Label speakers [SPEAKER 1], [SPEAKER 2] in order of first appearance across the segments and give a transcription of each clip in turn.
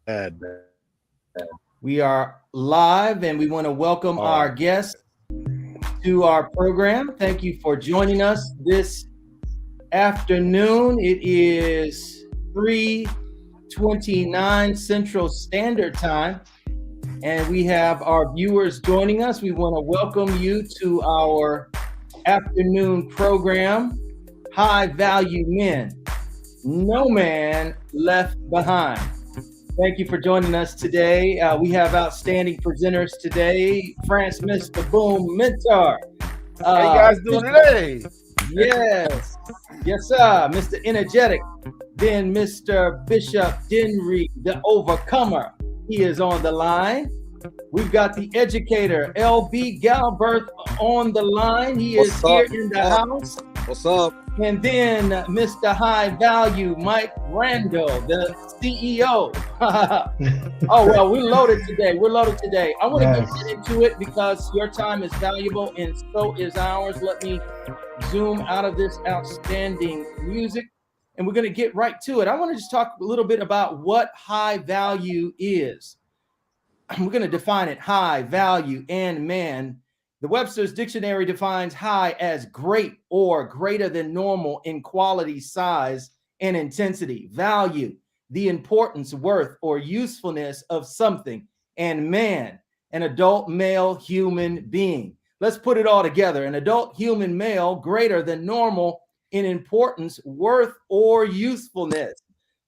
[SPEAKER 1] Bad.
[SPEAKER 2] We are live and we want to welcome our guests to our program. Thank you for joining us this afternoon. It is 3:29 Central Standard Time, and we have our viewers joining us. We want to welcome you to our afternoon program, High Value Men, No Man Left Behind. Thank you for joining us today. We have outstanding presenters today. France, Mr. Boom Mentor.
[SPEAKER 3] How you guys doing today?
[SPEAKER 2] Yes. Yes, sir. Mr. Energetic. Then Mr. Bishop Denry, the overcomer. He is on the line. We've got the educator, LB Galbert, on the line. He is here in the house.
[SPEAKER 3] What's up?
[SPEAKER 2] And then Mr. High Value, Mike Randall, the CEO. Oh, well, we're loaded today. I want to get right into it because your time is valuable and so is ours. Let me zoom out of this outstanding music and we're going to get right to it. I want to just talk a little bit about what high value is. We're going to define it: high, value, and man. The Webster's Dictionary defines high as great or greater than normal in quality, size, and intensity. Value, the importance, worth, or usefulness of something. And man, an adult male human being. Let's put it all together. An adult human male greater than normal in importance, worth, or usefulness.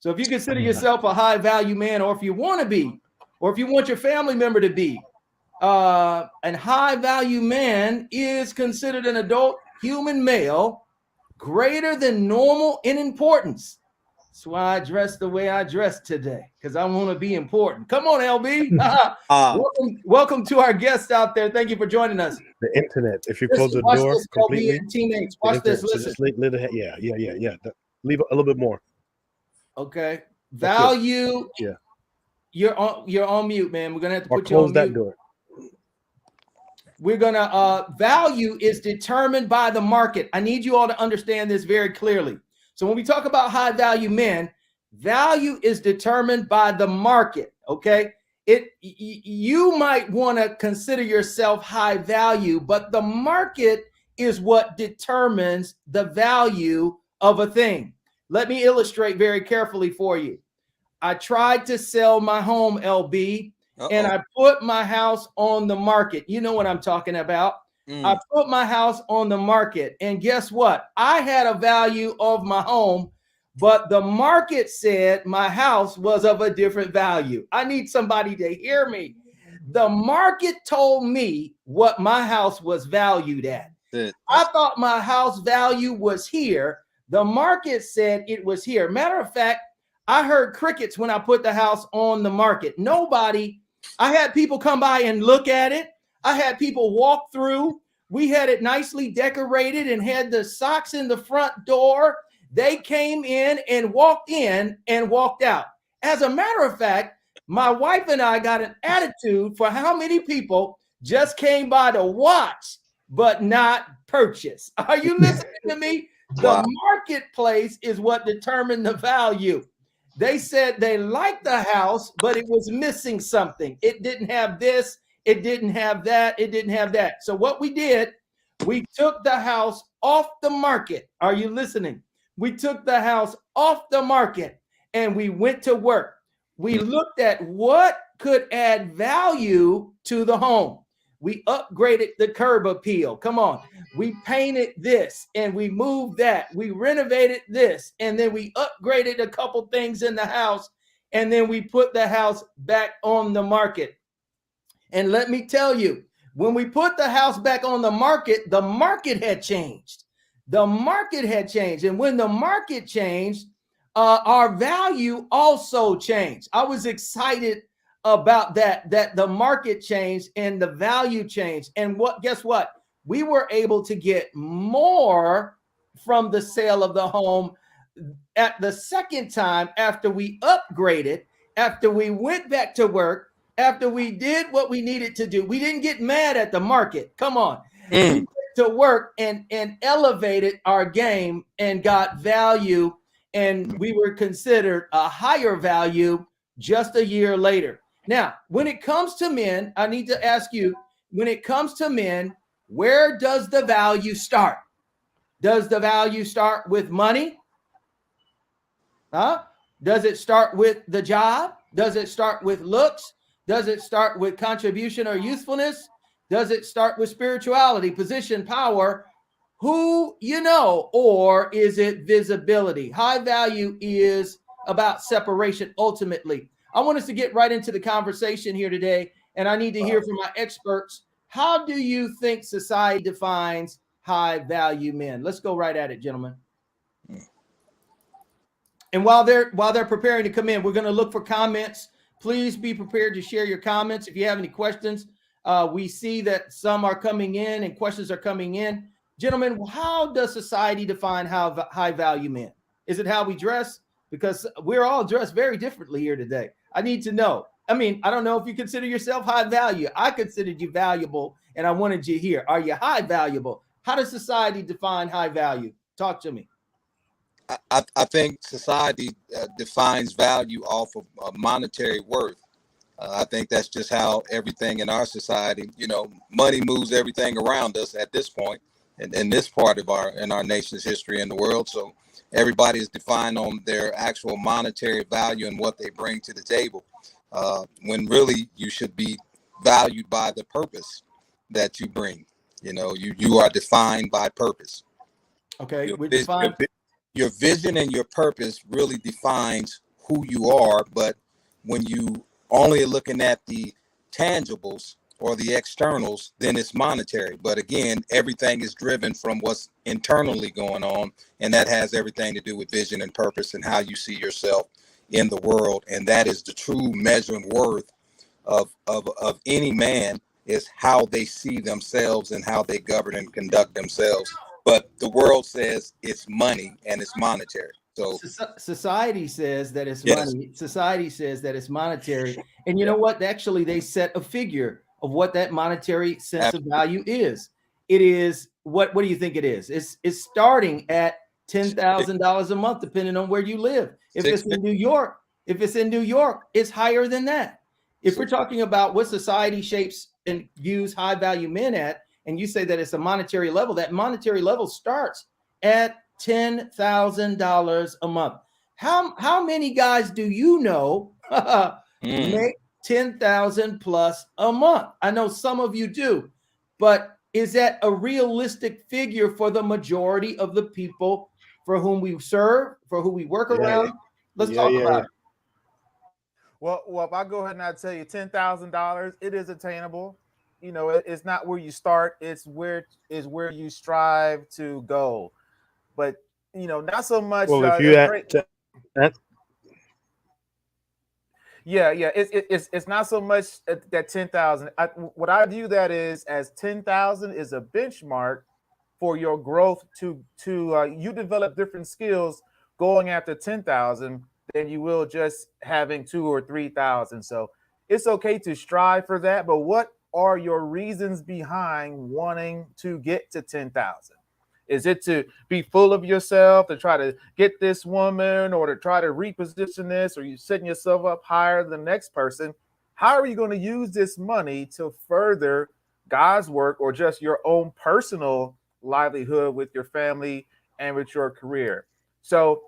[SPEAKER 2] So if you consider yourself a high value man, or if you want to be, or if you want your family member to be, an high value man is considered an adult human male greater than normal in importance. That's why I dress the way I dress today, because I want to be important. Come on, LB. Welcome to our guests out there. Thank you for joining us.
[SPEAKER 1] The internet. If you close the door completely,
[SPEAKER 2] teammates, watch this. Listen.
[SPEAKER 1] Just yeah. Leave a little bit more.
[SPEAKER 2] Okay. Value.
[SPEAKER 1] Yeah.
[SPEAKER 2] You're on mute, man. We're gonna have to put
[SPEAKER 1] you on mute. Close that door.
[SPEAKER 2] We're gonna value is determined by the market. I need you all to understand this very clearly. So when we talk about high value men, value is determined by the market. Okay, you might want to consider yourself high value, but the market is what determines the value of a thing. Let me illustrate very carefully for you. I tried to sell my home, LB. And I put my house on the market. You know what I'm talking about. I put my house on the market. And guess what? I had a value of my home, but the market said my house was of a different value. I need somebody to hear me. The market told me what my house was valued at. I thought my house value was here. The market said it was here. Matter of fact, I heard crickets when I put the house on the market. I had people come by and look at it. I had people walk through. We had it nicely decorated and had the socks in the front door. They came in and walked out. As a matter of fact, my wife and I got an attitude for how many people just came by to watch, but not purchase. Are you listening to me? The marketplace is what determined the value. They said they liked the house, but it was missing something. It didn't have this. It didn't have that. It didn't have that. So what we did, we took the house off the market. Are you listening? We took the house off the market and we went to work. We looked at what could add value to the home. We upgraded the curb appeal. Come on. We painted this and we moved that. We renovated this and then we upgraded a couple things in the house and then we put the house back on the market. And let me tell you, when we put the house back on the market had changed. The market had changed. And when the market changed, our value also changed. I was excited about that the market changed and the value changed. And guess what? We were able to get more from the sale of the home at the second time after we upgraded, after we went back to work, after we did what we needed to do. We didn't get mad at the market. Come on. We went to work and elevated our game and got value, and we were considered a higher value just a year later. Now, when it comes to men, I need to ask you, when it comes to men, where does the value start? Does the value start with money? Does it start with the job? Does it start with looks? Does it start with contribution or usefulness? Does it start with spirituality, position, power, who you know, or is it visibility? High value is about separation ultimately. I want us to get right into the conversation here today, and I need to hear from my experts. How do you think society defines high value men? Let's go right at it, gentlemen. And while they're preparing to come in, we're going to look for comments. Please be prepared to share your comments. If you have any questions, we see that some are coming in and questions are coming in. Gentlemen, how does society define high value men? Is it how we dress? Because we're all dressed very differently here today. I need to know. I mean, I don't know if you consider yourself high value. I considered you valuable, and I wanted you here. Are you high valuable? How does society define high value? Talk to me.
[SPEAKER 4] I think society defines value off of monetary worth. I think that's just how everything in our society, money moves everything around us at this point, and in this part of our nation's history in the world. So everybody is defined on their actual monetary value and what they bring to the table, when really you should be valued by the purpose that you bring. You are defined by purpose.
[SPEAKER 2] Okay, we're defined.
[SPEAKER 4] Your vision and your purpose really defines who you are, but when you only are looking at the tangibles or the externals, then it's monetary. But again, everything is driven from what's internally going on, and that has everything to do with vision and purpose and how you see yourself in the world. And that is the true measuring worth of any man, is how they see themselves and how they govern and conduct themselves. But the world says it's money and it's monetary. So
[SPEAKER 2] society says that it's money. Society says that it's monetary. And you know what? Actually, they set a figure of what that monetary sense of value is. It is what do you think it is? It's starting at $10,000 a month, depending on where you live. If it's in New York, it's higher than that. If we're talking about what society shapes and views high value men at, and you say that it's a monetary level, that monetary level starts at $10,000 a month. How many guys do you know make $10,000 plus a month? I know some of you do, but is that a realistic figure for the majority of the people for whom we serve, for who we work around? Let's talk about it.
[SPEAKER 3] Well, if I go ahead and I tell you $10,000, it is attainable. It's not where you start; it's where you strive to go. But not so much.
[SPEAKER 1] Well, if you
[SPEAKER 3] it's not so much that 10,000. What I view that is as 10,000 is a benchmark for your growth. To you develop different skills going after 10,000 than you will just having 2,000 or 3,000. So it's okay to strive for that. But what are your reasons behind wanting to get to 10,000? Is it to be full of yourself, to try to get this woman, or to try to reposition this, or you setting yourself up higher than the next person? How are you going to use this money to further God's work or just your own personal livelihood with your family and with your career? So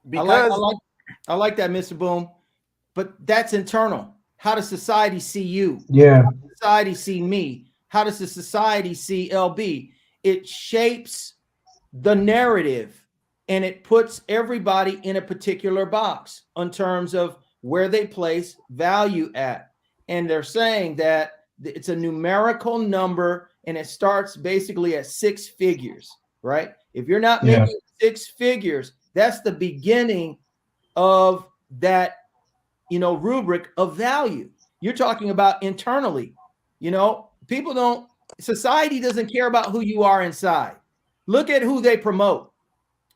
[SPEAKER 3] because
[SPEAKER 2] I like that, Mr. Boom, but that's internal. How does society see you?
[SPEAKER 5] Yeah.
[SPEAKER 2] How does society see me? How does the society see LB? It shapes the narrative, and it puts everybody in a particular box in terms of where they place value at. And they're saying that it's a numerical number, and it starts basically at 6 figures, right? If you're not making 6 figures, that's the beginning of that rubric of value. You're talking about internally. Society doesn't care about who you are inside. Look at who they promote.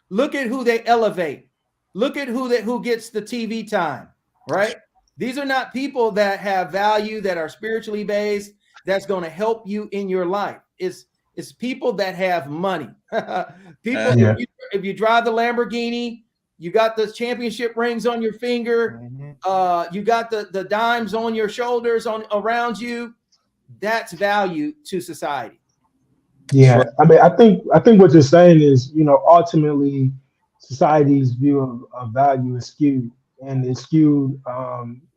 [SPEAKER 2] Look at who they elevate. Look at who gets the TV time, right? These are not people that have value, that are spiritually based, that's going to help you in your life. It's people that have money. People, if you drive the Lamborghini, You got the championship rings on your finger. You got the dimes on your shoulders around you. That's value to society.
[SPEAKER 5] Yeah, I mean, I think what you're saying is, ultimately, society's view of value is skewed, and it's skewed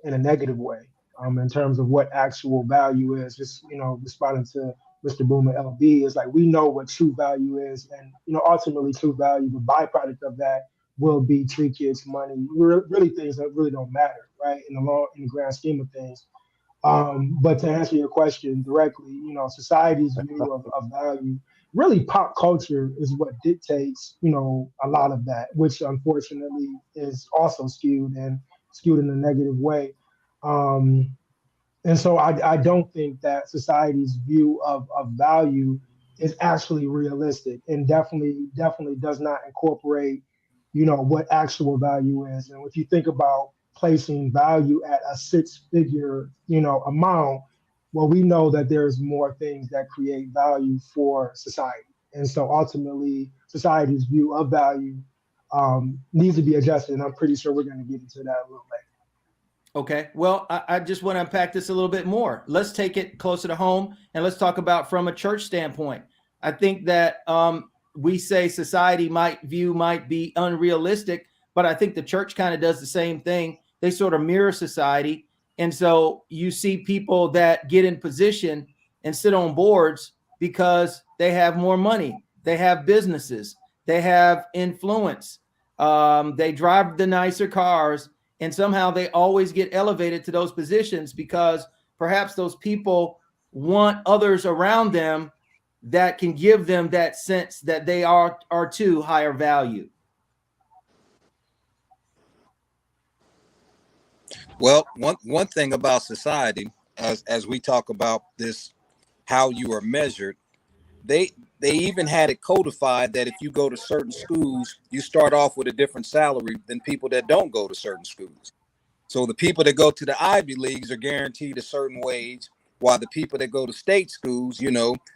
[SPEAKER 5] in a negative way, in terms of what actual value is. Just responding to Mr. Boomer LB is like we know what true value is, and ultimately, true value, the byproduct of that will be tree kids, money, really things that really don't matter, right? In the grand scheme of things. But to answer your question directly, society's view of value, really pop culture is what dictates, a lot of that, which unfortunately is also skewed in a negative way. Um, and so I don't think that society's view of value is actually realistic, and definitely does not incorporate, what actual value is. And if you think about placing value at a six-figure, amount, well, we know that there's more things that create value for society. And so ultimately, society's view of value needs to be adjusted. And I'm pretty sure we're going to get into that a little later.
[SPEAKER 2] Okay, well, I just want to unpack this a little bit more. Let's take it closer to home and let's talk about from a church standpoint. I think that we say society might be unrealistic, but I think the church kind of does the same thing. They sort of mirror society. And so you see people that get in position and sit on boards because they have more money, they have businesses, they have influence, they drive the nicer cars. And somehow they always get elevated to those positions because perhaps those people want others around them that can give them that sense that they are too higher value.
[SPEAKER 4] Well, one thing about society, as we talk about this, how you are measured, they even had it codified that if you go to certain schools, you start off with a different salary than people that don't go to certain schools. So the people that go to the Ivy Leagues are guaranteed a certain wage, while the people that go to state schools,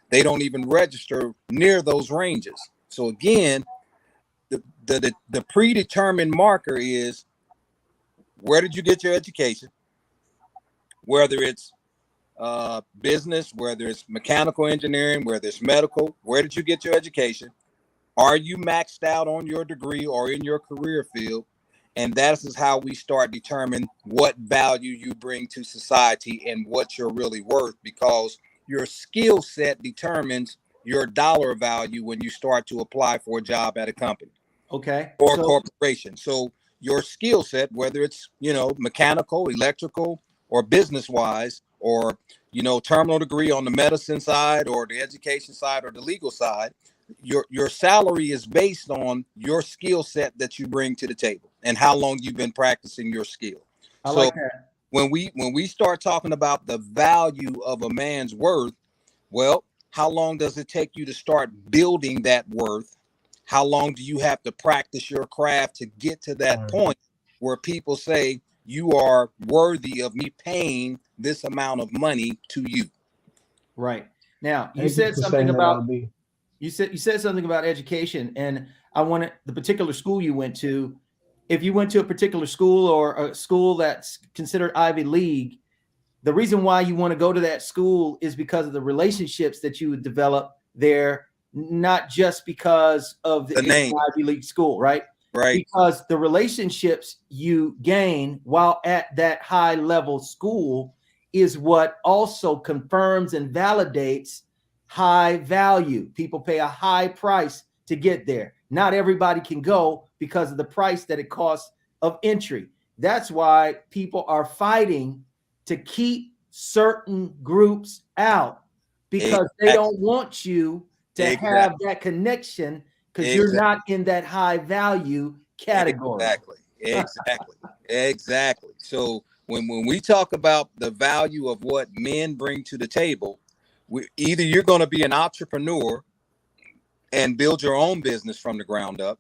[SPEAKER 4] they don't even register near those ranges. So again, the predetermined marker is, where did you get your education? Whether it's business, whether it's mechanical engineering, whether it's medical, where did you get your education? Are you maxed out on your degree or in your career field? And that is how we start determining what value you bring to society and what you're really worth, because your skill set determines your dollar value when you start to apply for a job at a company.
[SPEAKER 2] Okay.
[SPEAKER 4] Or a corporation. So your skill set, whether it's, mechanical, electrical, or business wise, or, terminal degree on the medicine side or the education side or the legal side, your salary is based on your skill set that you bring to the table and how long you've been practicing your skill.
[SPEAKER 2] I like that.
[SPEAKER 4] When we start talking about the value of a man's worth, well, how long does it take you to start building that worth? How long do you have to practice your craft to get to that point where people say you are worthy of me paying this amount of money to you?
[SPEAKER 2] Right. Now, you said something about you said something about education, and I wanted the particular school you went to. If you went to a particular school or a school that's considered Ivy League, the reason why you want to go to that school is because of the relationships that you would develop there, not just because of the name Ivy League school, right?
[SPEAKER 4] Right.
[SPEAKER 2] Because the relationships you gain while at that high level school is what also confirms and validates high value. People pay a high price to get there. Not everybody can go because of the price that it costs of entry. That's why people are fighting to keep certain groups out, because they don't want you to have that connection, because you're not in that high value category.
[SPEAKER 4] Exactly. So when we talk about the value of what men bring to the table, either you're going to be an entrepreneur and build your own business from the ground up,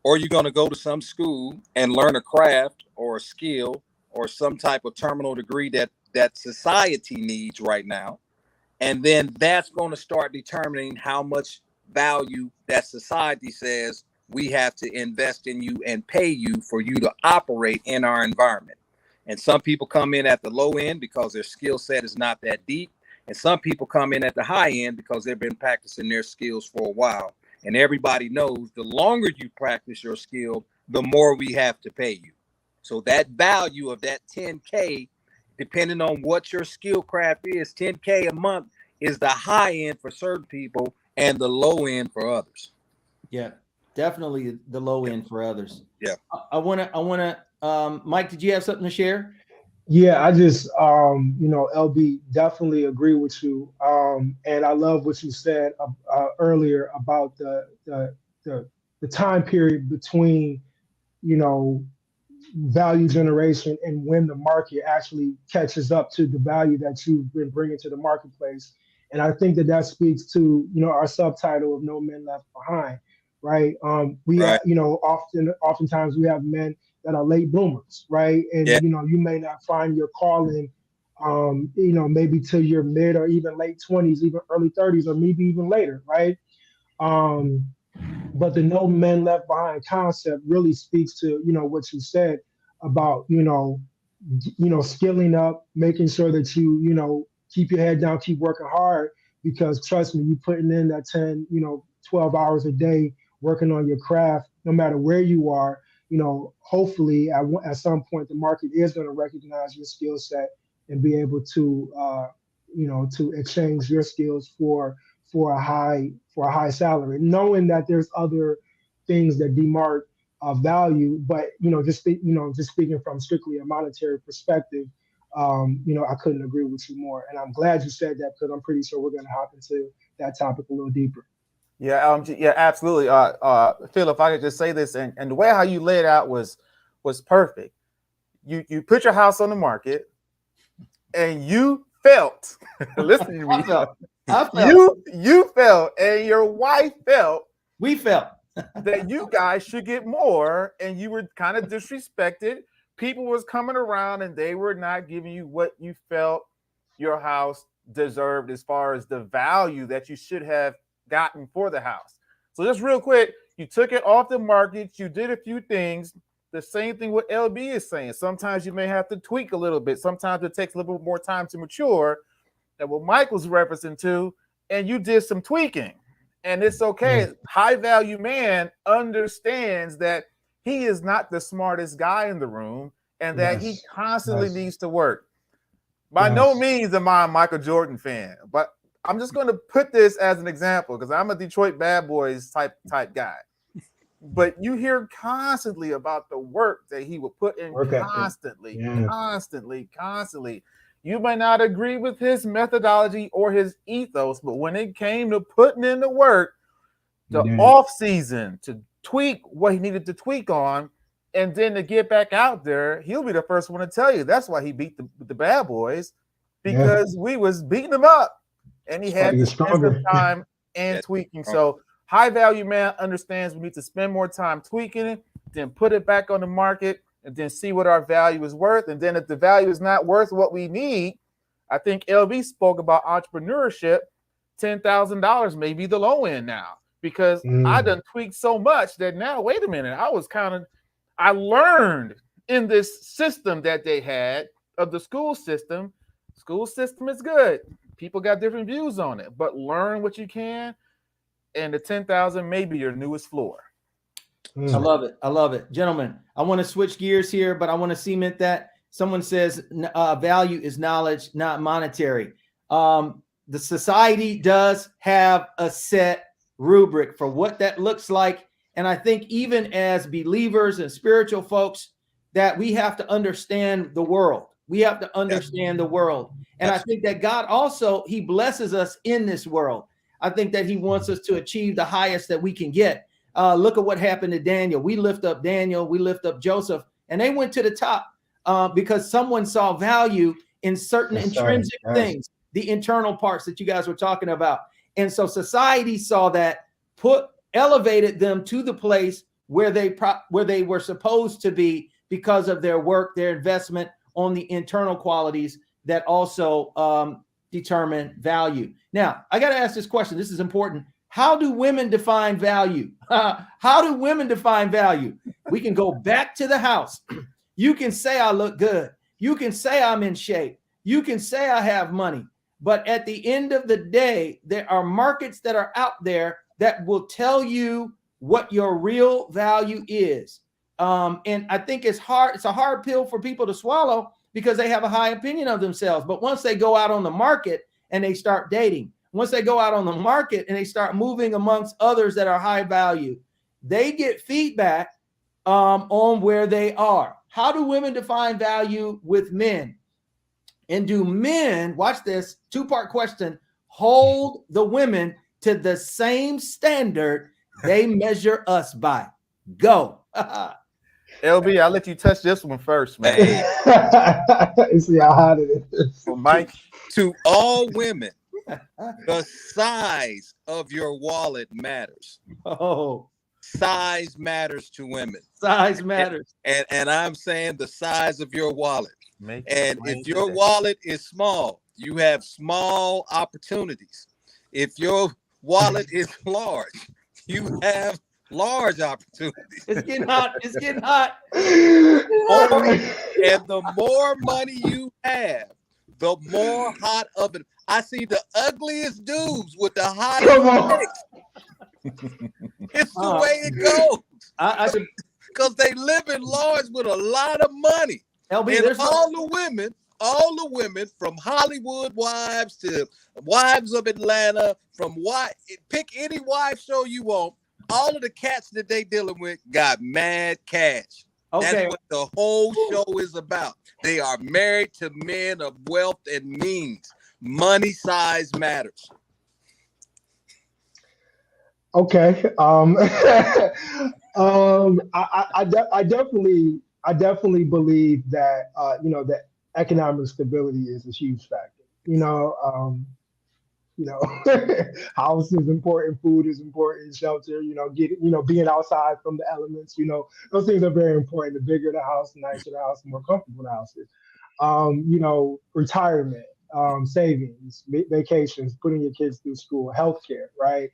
[SPEAKER 4] or you're going to go to some school and learn a craft or a skill or some type of terminal degree that society needs right now. And then that's going to start determining how much value that society says we have to invest in you and pay you for you to operate in our environment. And some people come in at the low end because their skill set is not that deep. And some people come in at the high end because they've been practicing their skills for a while. And everybody knows the longer you practice your skill, the more we have to pay you. So that value of that 10K, depending on what your skill craft is, 10K a month is the high end for certain people and the low end for others.
[SPEAKER 2] Yeah, definitely the low end for others.
[SPEAKER 4] Yeah.
[SPEAKER 2] I want to, Mike, did you have something to share?
[SPEAKER 5] Yeah, I just, LB, definitely agree with you. And I love what you said earlier about the time period between, value generation and when the market actually catches up to the value that you've been bringing to the marketplace. And I think that speaks to, our subtitle of No Men Left Behind, right?
[SPEAKER 4] Right.
[SPEAKER 5] Oftentimes we have men that are late bloomers, right? And,
[SPEAKER 4] Yeah.
[SPEAKER 5] You may not find your calling, maybe till your mid or even late 20s, even early 30s, or maybe even later, right? But the No Men Left Behind concept really speaks to, what you said about, skilling up, making sure that you keep your head down, keep working hard, because trust me, you putting in that 10, 12 hours a day working on your craft, no matter where you are, hopefully at some point the market is going to recognize your skill set and be able to, to exchange your skills for a high salary, knowing that there's other things that demark value. But just speaking from strictly a monetary perspective, I couldn't agree with you more. And I'm glad you said that, because I'm pretty sure we're going to hop into that topic a little deeper.
[SPEAKER 3] Yeah, absolutely. Phil, if I could just say this, and the way how you laid it out was perfect. You put your house on the market, and you felt. Listen to me.
[SPEAKER 2] I felt.
[SPEAKER 3] You felt, and your wife felt.
[SPEAKER 2] We felt
[SPEAKER 3] that you guys should get more, and you were kind of disrespected. People was coming around, and they were not giving you what you felt your house deserved as far as the value that you should have gotten for the house. So just real quick, you took it off the market. You did a few things. The same thing what LB is saying. Sometimes you may have to tweak a little bit. Sometimes it takes a little bit more time to mature. And what Mike was referencing to, and you did some tweaking. And it's okay. High value man understands that he is not the smartest guy in the room, and that he constantly needs to work. By no means am I a Michael Jordan fan, but I'm just going to put this as an example because I'm a Detroit Bad Boys type guy. But you hear constantly about the work that he will put in constantly. You may not agree with his methodology or his ethos, but when it came to putting in the work, the off season to tweak what he needed to tweak on, and then to get back out there, he'll be the first one to tell you that's why he beat the Bad Boys, because we was beating him up, and he had to spend some time and tweaking. So high value man understands we need to spend more time tweaking it, then put it back on the market, and then see what our value is worth. And then if the value is not worth what we need, I think LB spoke about entrepreneurship. $10,000 may be the low end now, because I done tweaked so much that now, wait a minute, I learned in this system that they had of the school system. School system is good. People got different views on it, but learn what you can. And the 10,000 may be your newest floor.
[SPEAKER 2] I love it. I love it. Gentlemen, I want to switch gears here, but I want to cement that. Someone says value is knowledge, not monetary. The society does have a set rubric for what that looks like. And I think even as believers and spiritual folks, that we have to understand the world. We have to understand the world. And I think that God also, he blesses us in this world. I think that he wants us to achieve the highest that we can get. Look at what happened to Daniel. We lift up Daniel, we lift up Joseph, and they went to the top because someone saw value in certain intrinsic things, the internal parts that you guys were talking about. And so society saw that, elevated them to the place where they were supposed to be because of their work, their investment on the internal qualities that also determine value. Now, I got to ask this question. This is important. How do women define value? How do women define value? We can go back to the house. You can say I look good. You can say I'm in shape. You can say I have money. But at the end of the day, there are markets that are out there that will tell you what your real value is. And I think it's hard. It's a hard pill for people to swallow because they have a high opinion of themselves. But once they go out on the market and they start dating, once they go out on the market and they start moving amongst others that are high value, they get feedback on where they are. How do women define value with men? And do men, watch this, two-part question, hold the women to the same standard they measure us by? Go.
[SPEAKER 3] LB, I'll let you touch this one first, man.
[SPEAKER 5] See how hot it is.
[SPEAKER 3] So Mike,
[SPEAKER 4] To all women, the size of your wallet matters.
[SPEAKER 2] Oh,
[SPEAKER 4] Size matters to women.
[SPEAKER 2] size matters.
[SPEAKER 4] And I'm saying the size of your wallet.
[SPEAKER 3] make
[SPEAKER 4] And
[SPEAKER 3] it plain
[SPEAKER 4] if your
[SPEAKER 3] today.
[SPEAKER 4] wallet is small, you have small opportunities. If your wallet is large, you have large opportunities.
[SPEAKER 2] It's getting hot. It's getting hot.
[SPEAKER 4] And the more money you have, the more hot of it. I see the ugliest dudes with the
[SPEAKER 5] Come
[SPEAKER 4] hottest
[SPEAKER 5] on.
[SPEAKER 4] chicks. It's the way it goes.
[SPEAKER 2] I should,
[SPEAKER 4] Because they live in large with a lot of money.
[SPEAKER 2] LB,
[SPEAKER 4] And
[SPEAKER 2] there's
[SPEAKER 4] all the women from Hollywood wives to wives of Atlanta, pick any wife show you want, all of the cats that they dealing with got mad cash.
[SPEAKER 2] okay.
[SPEAKER 4] That's what the whole show is about. They are married to men of wealth and means. Money size matters.
[SPEAKER 5] Okay. I definitely believe that that economic stability is a huge factor. House is important, food is important, shelter. Being outside from the elements. Those things are very important. The bigger the house, the nicer the house, the more comfortable the house is. Retirement, savings, vacations, putting your kids through school, healthcare, right?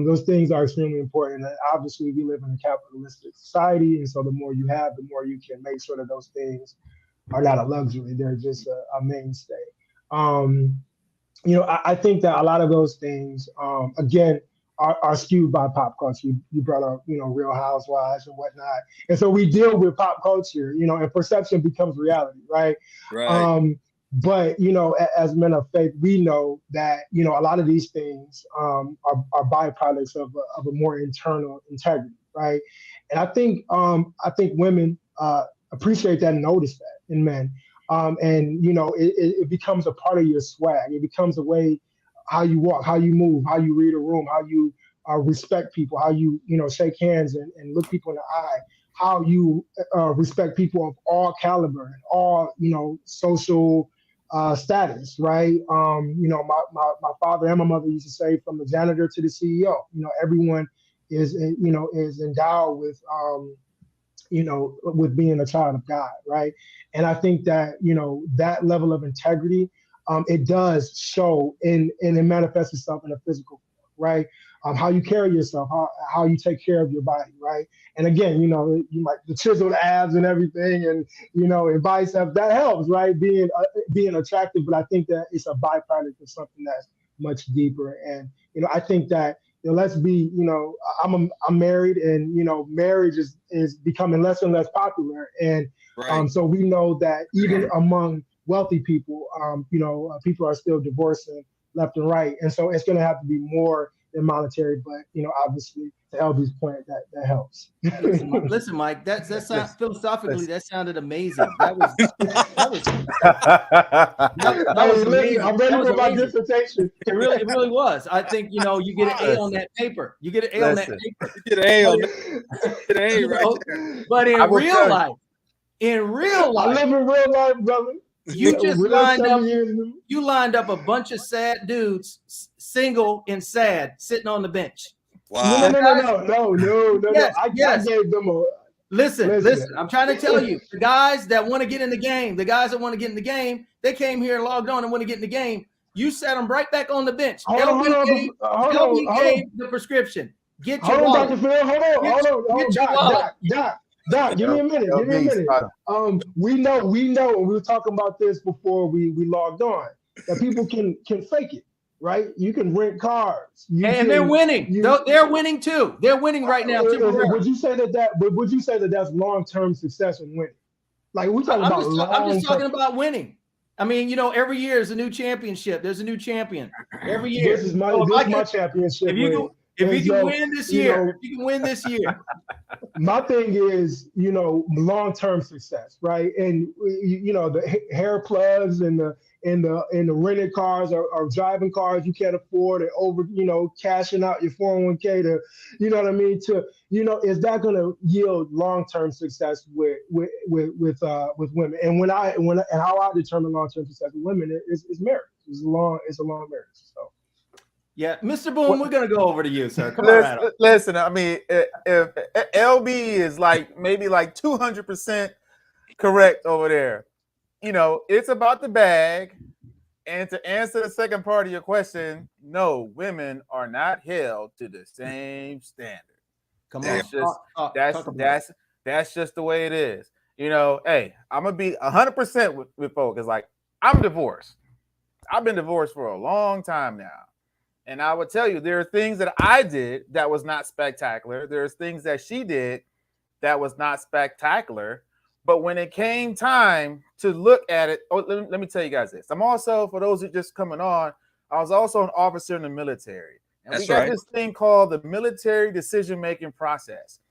[SPEAKER 5] Those things are extremely important. And obviously, we live in a capitalistic society, and so the more you have, the more you can make sure that those things are not a luxury; they're just a mainstay. I think that a lot of those things, again, are skewed by pop culture. You brought up, Real Housewives and whatnot, and so we deal with pop culture, and perception becomes reality, right?
[SPEAKER 4] Right.
[SPEAKER 5] But as men of faith, we know that a lot of these things are byproducts of a more internal integrity, right? And I think women appreciate that and notice that in men, and it becomes a part of your swag. It becomes a way how you walk, how you move, how you read a room, how you respect people, how you shake hands and look people in the eye. How you respect people of all caliber and all social status, right? My father and my mother used to say, from the janitor to the CEO, everyone is endowed with with being a child of God, right? And I think that that level of integrity, it does show and it manifests itself in a physical form, right? How you carry yourself, how you take care of your body, right? And again, you might the chiseled abs and everything, and and biceps, that helps, right? Being attractive, but I think that it's a byproduct of something that's much deeper. And I think that let's be, I'm married, and marriage is becoming less and less popular, and
[SPEAKER 4] Right.
[SPEAKER 5] so we know that even among wealthy people, people are still divorcing left and right, and so it's going to have to be more than monetary, but obviously to LB's point, that helps.
[SPEAKER 2] Listen, Mike, that sounds philosophically, that sounded amazing. That was amazing.
[SPEAKER 5] I'm ready
[SPEAKER 2] That was
[SPEAKER 5] for my
[SPEAKER 2] amazing.
[SPEAKER 5] dissertation.
[SPEAKER 2] It really was. I think you get an A on that paper. You get an A on that
[SPEAKER 3] Listen.
[SPEAKER 2] paper.
[SPEAKER 4] You get an A on that. Get an A right there.
[SPEAKER 2] But
[SPEAKER 3] I will tell you.
[SPEAKER 2] in real
[SPEAKER 5] I
[SPEAKER 2] life,
[SPEAKER 5] live in real life, brother.
[SPEAKER 2] you just
[SPEAKER 5] Real
[SPEAKER 2] lined
[SPEAKER 5] 7
[SPEAKER 2] up.
[SPEAKER 5] years.
[SPEAKER 2] You lined up a bunch of sad dudes, single and sad, sitting on the bench.
[SPEAKER 4] Wow.
[SPEAKER 5] No.
[SPEAKER 2] Yes,
[SPEAKER 5] I gave them a
[SPEAKER 2] Listen. I'm trying to tell you, the guys that want to get in the game, they came here and logged on and want to get in the game. You set them right back on the bench.
[SPEAKER 5] Hold on,
[SPEAKER 2] LB gave the prescription. Get your
[SPEAKER 5] Hold on,
[SPEAKER 2] wallet.
[SPEAKER 5] Dr. Phil. Hold on.
[SPEAKER 2] Get your wallet.
[SPEAKER 5] Doc, give me a minute. We know, we were talking about this before we logged on, that people can fake it, right? You can rent cars.
[SPEAKER 2] They're winning. They're winning too. They're winning right now.
[SPEAKER 5] Would you say that's long-term success and winning? Like we're talking about
[SPEAKER 2] I'm just talking about winning. I mean, every year is a new championship. There's a new champion every year.
[SPEAKER 5] This is my championship.
[SPEAKER 2] If you can win this year, you can win this year.
[SPEAKER 5] My thing is, long-term success, right? And the hair plugs and the rented cars are driving cars you can't afford, and over, cashing out your 401k to, is that going to yield long-term success with women? And how I determine long-term success with women is marriage. It's a long marriage. So.
[SPEAKER 2] Yeah, Mr. Boone, we're gonna go over to you, sir. Come on.
[SPEAKER 3] Listen, I mean, if LB is maybe 200% correct over there, it's about the bag. And to answer the second part of your question, no, women are not held to the same standard.
[SPEAKER 2] Come on,
[SPEAKER 3] that's just the way it is. Hey, I'm gonna be 100% with folks. It's I'm divorced. I've been divorced for a long time now. And I would tell you, there are things that I did that was not spectacular. There's things that she did that was not spectacular. But when it came time to look at it, let me tell you guys this. I'm also, for those who are just coming on, I was also an officer in the military. And we got this thing called the military decision-making process.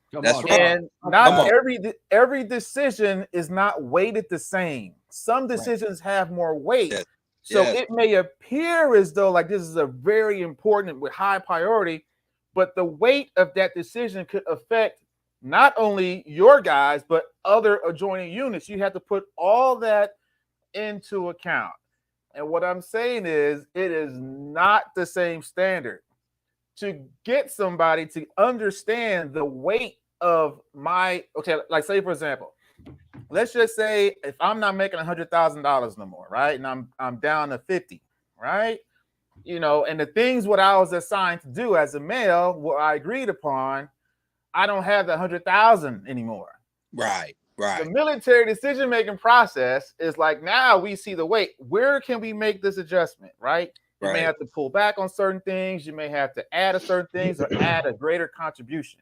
[SPEAKER 3] And not every decision is not weighted the same. Some decisions have more weight. Yes. So it may appear as though this is a very important with high priority, but the weight of that decision could affect not only your guys, but other adjoining units. You have to put all that into account. And what I'm saying is, it is not the same standard. To get somebody to understand the weight of say for example, let's just say if I'm not making $100,000 no more, right? And I'm down to 50, right? And the things what I was assigned to do as a male, what I agreed upon, I don't have the 100,000 anymore.
[SPEAKER 4] Right.
[SPEAKER 3] The military decision-making process is now we see the weight. Where can we make this adjustment, right? You may have to pull back on certain things. You may have to add a certain things or add a greater contribution.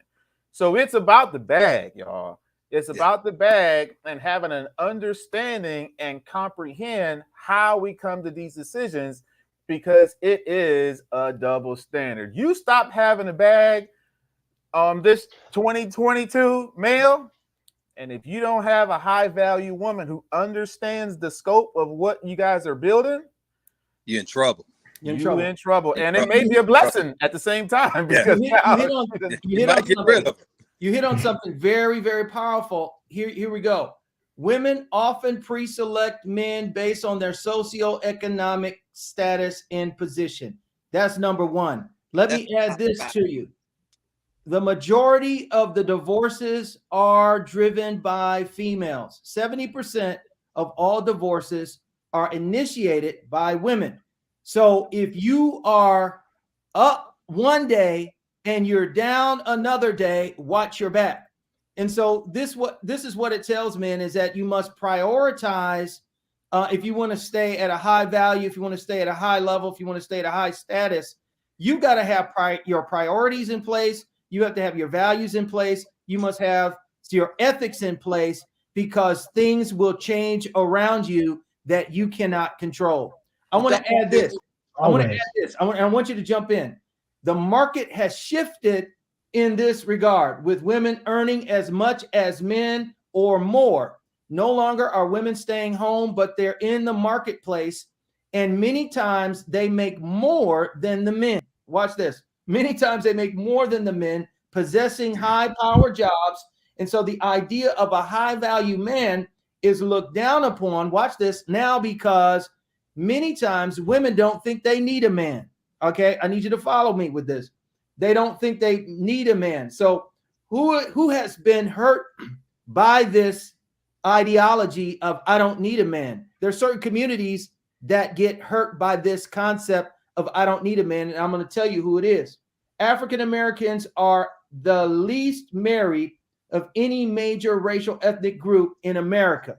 [SPEAKER 3] So it's about the bag, y'all. It's about the bag and having an understanding and comprehend how we come to these decisions, because it is a double standard. You stop having a bag this 2022 male, and if you don't have a high value woman who understands the scope of what you guys are building,
[SPEAKER 4] you're in trouble.
[SPEAKER 3] You're in trouble. And it may be a blessing at the same time, because
[SPEAKER 2] you hit on something very, very powerful. Here we go. Women often pre-select men based on their socioeconomic status and position. That's number one. Let me add this to you. The majority of the divorces are driven by females. 70% of all divorces are initiated by women. So if you are up one day and you're down another day, watch your back. And so this is what it tells men, is that you must prioritize if you want to stay at a high value, if you want to stay at a high level, if you want to stay at a high status. You got to have your priorities in place. You have to have your values in place. You must have your ethics in place, because things will change around you that you cannot control. I want to add this. I want you to jump in. The market has shifted in this regard, with women earning as much as men or more. No longer are women staying home, but they're in the marketplace. And many times they make more than the men. Watch this. Many times they make more than the men, possessing high power jobs. And so the idea of a high value man is looked down upon. Watch this now, because many times women don't think they need a man. Okay, I need you to follow me with this. They don't think they need a man. So who has been hurt by this ideology of I don't need a man? There's certain communities that get hurt by this concept of I don't need a man. And I'm going to tell you who it is. African Americans are the least married of any major racial ethnic group in America.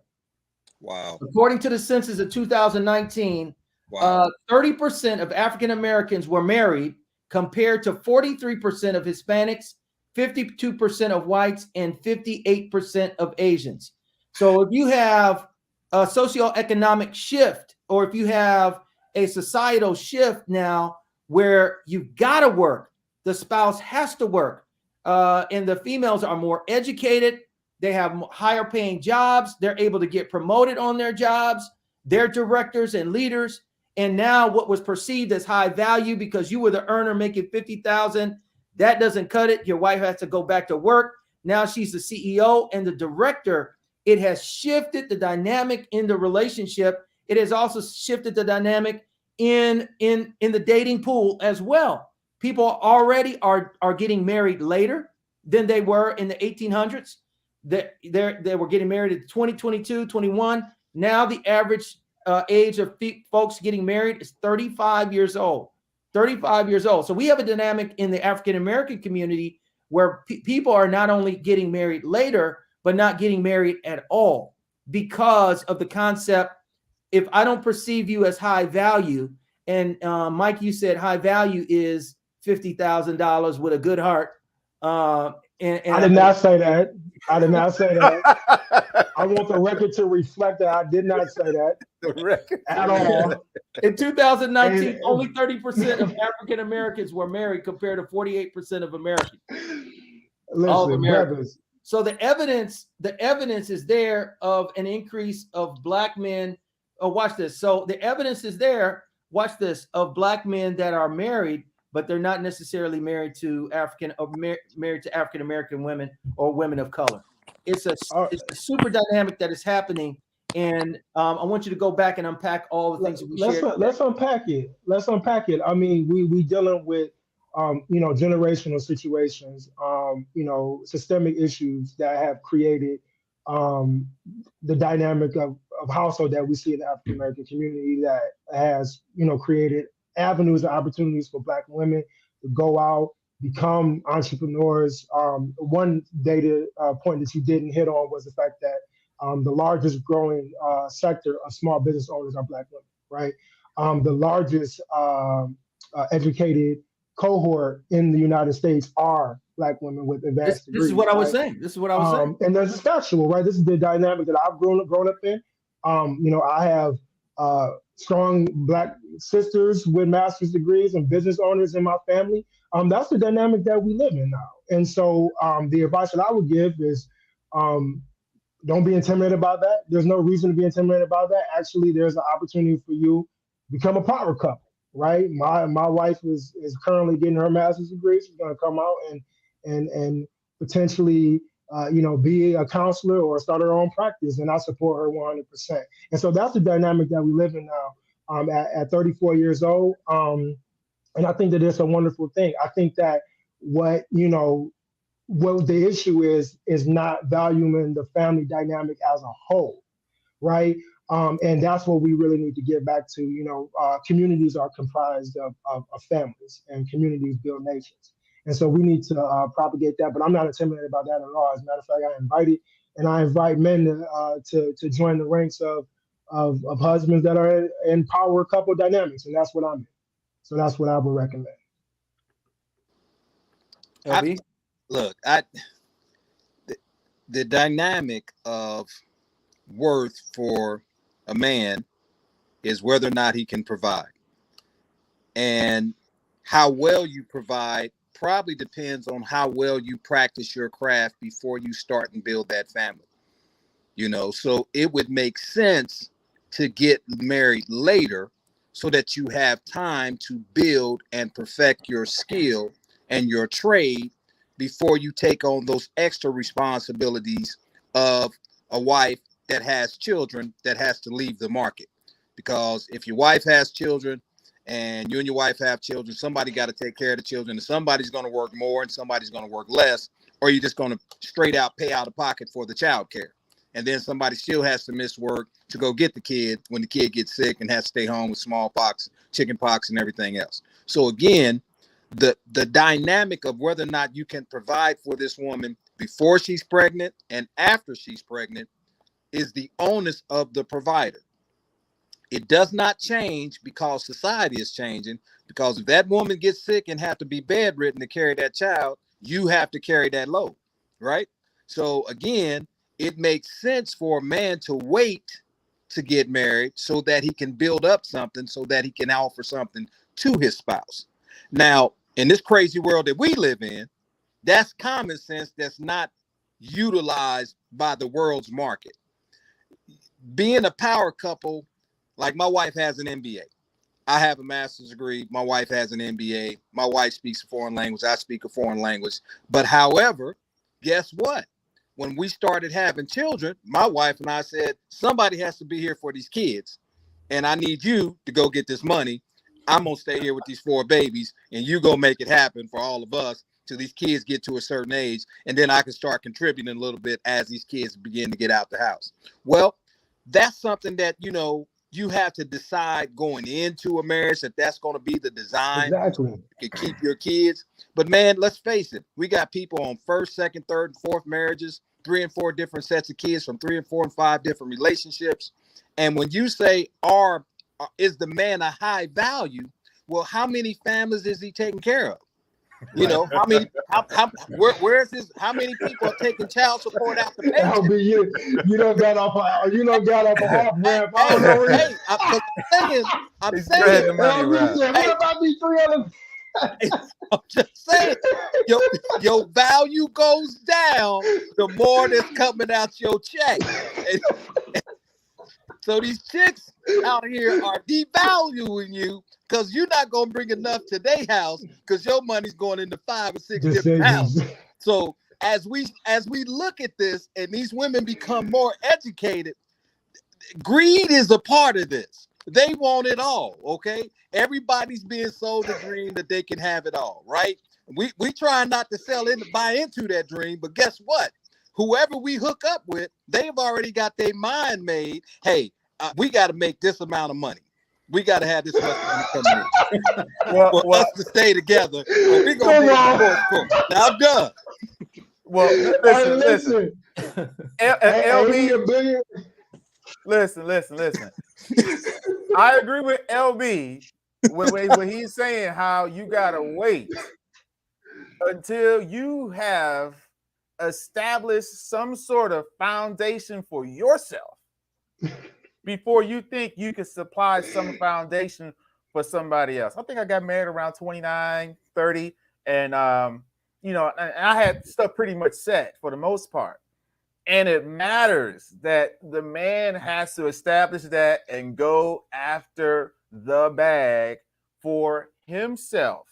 [SPEAKER 4] Wow.
[SPEAKER 2] According to the census of 2019,
[SPEAKER 4] Wow.
[SPEAKER 2] 30% of African Americans were married compared to 43% of Hispanics, 52% of whites, and 58% of Asians. So if you have a socioeconomic shift, or if you have a societal shift now where you've got to work, the spouse has to work, and the females are more educated, they have higher paying jobs, they're able to get promoted on their jobs, they're directors and leaders. And now what was perceived as high value because you were the earner making 50,000, that doesn't cut it. Your wife has to go back to work. Now she's the CEO and the director. It has shifted the dynamic in the relationship. It has also shifted the dynamic in the dating pool as well. People already are getting married later than they were in the 1800s. They were getting married at 20, 22, 21. Now the average age of folks getting married is 35 years old. 35 years old. So we have a dynamic in the African American community where people are not only getting married later, but not getting married at all because of the concept. If I don't perceive you as high value, and Mike, you said high value is $50,000 with a good heart.
[SPEAKER 5] I did not say that. I did not say that. I want the record to reflect that I did not say that at all.
[SPEAKER 2] In 2019, only 30% of African Americans were married compared to 48% of Americans.
[SPEAKER 5] Listen, brothers.
[SPEAKER 2] So the evidence is there of an increase of black men. Oh, watch this. So the evidence is there. Watch this, of black men that are married, but they're not necessarily married to African American women or women of color. It's a super dynamic that is happening, and I want you to go back and unpack all the things that we shared.
[SPEAKER 5] Let's unpack it. Let's unpack it. I mean, we dealing with generational situations, systemic issues that have created the dynamic of household that we see in the African American community that has created avenues and opportunities for black women to go out, become entrepreneurs. One data point that you didn't hit on was the fact that the largest growing sector of small business owners are black women, right? The largest educated cohort in the United States are black women with advanced degrees.
[SPEAKER 2] This is what I was saying. This is what I was saying.
[SPEAKER 5] And there's a factual, right? This is the dynamic that I've grown up in. I have strong black sisters with master's degrees and business owners in my family. That's the dynamic that we live in now. And so the advice that I would give is don't be intimidated about that. There's no reason to be intimidated about that. Actually, there's an opportunity for you to become a power couple, right? My wife is currently getting her master's degree. She's going to come out and potentially be a counselor or start her own practice, and I support her 100%. And so that's the dynamic that we live in now at 34 years old. And I think that it's a wonderful thing. I think that what the issue is not valuing the family dynamic as a whole, right? And that's what we really need to get back to. Communities are comprised of families, and communities build nations. And so we need to propagate that, but I'm not intimidated about that at all. As a matter of fact, I invite men to join the ranks of husbands that are in power couple dynamics, and that's what I'm in. So that's what I would recommend.
[SPEAKER 4] The dynamic of worth for a man is whether or not he can provide, and how well you provide probably depends on how well you practice your craft before you start and build that family. So it would make sense to get married later so that you have time to build and perfect your skill and your trade before you take on those extra responsibilities of a wife that has children that has to leave the market. Because if your wife has children and you and your wife have children, somebody got to take care of the children, and somebody's going to work more and somebody's going to work less, or you're just going to straight out pay out of pocket for the child care. and then somebody still has to miss work to go get the kid when the kid gets sick and has to stay home with smallpox, chicken pox, and everything else. So again, the dynamic of whether or not you can provide for this woman before she's pregnant and after she's pregnant is the onus of the provider. It does not change because society is changing, because if that woman gets sick and have to be bedridden to carry that child, you have to carry that load, right? So again, it makes sense for a man to wait to get married so that he can build up something, so that he can offer something to his spouse. Now, in this crazy world that we live in, that's common sense that's not utilized by the world's market. Being a power couple, like my wife has an MBA. I have a master's degree. My wife has an MBA. My wife speaks a foreign language. I speak a foreign language. But however, guess what? When we started having children, my wife and I said, somebody has to be here for these kids. And I need you to go get this money. I'm going to stay here with these 4 babies, and you go make it happen for all of us till these kids get to a certain age. And then I can start contributing a little bit as these kids begin to get out the house. Well, that's something that, you have to decide going into a marriage that that's going to be the design.
[SPEAKER 5] Exactly.
[SPEAKER 4] You can keep your kids. But man, let's face it. We got people on 1st, 2nd, 3rd, and 4th marriages, 3 and 4 different sets of kids from 3 and 4 and 5 different relationships. And when you say, is the man a high value? Well, how many families is he taking care of? How many? Where's his? How many people are taking child support out the pension?
[SPEAKER 5] You don't got off off ramp.
[SPEAKER 4] I'm saying.
[SPEAKER 5] What about these 300?
[SPEAKER 4] I'm just saying, your value goes down the more that's coming out your check. So these chicks out here are devaluing you because you're not going to bring enough to their house because your money's going into 5 or 6 different houses. So as we look at this and these women become more educated, greed is a part of this. They want it all, okay? Everybody's being sold a dream that they can have it all, right? We try not to buy into that dream, but guess what? Whoever we hook up with, they've already got their mind made. Hey, we got to make this amount of money. We got to have this much money coming in for us to stay together. Or we're going to be a divorce court. Now I'm done.
[SPEAKER 3] Well, listen. LB, listen. I agree with LB when he's saying how you got to wait until you have established some sort of foundation for yourself before you think you can supply some foundation for somebody else. I think I got married around 29, 30, and I had stuff pretty much set for the most part. And it matters that the man has to establish that and go after the bag for himself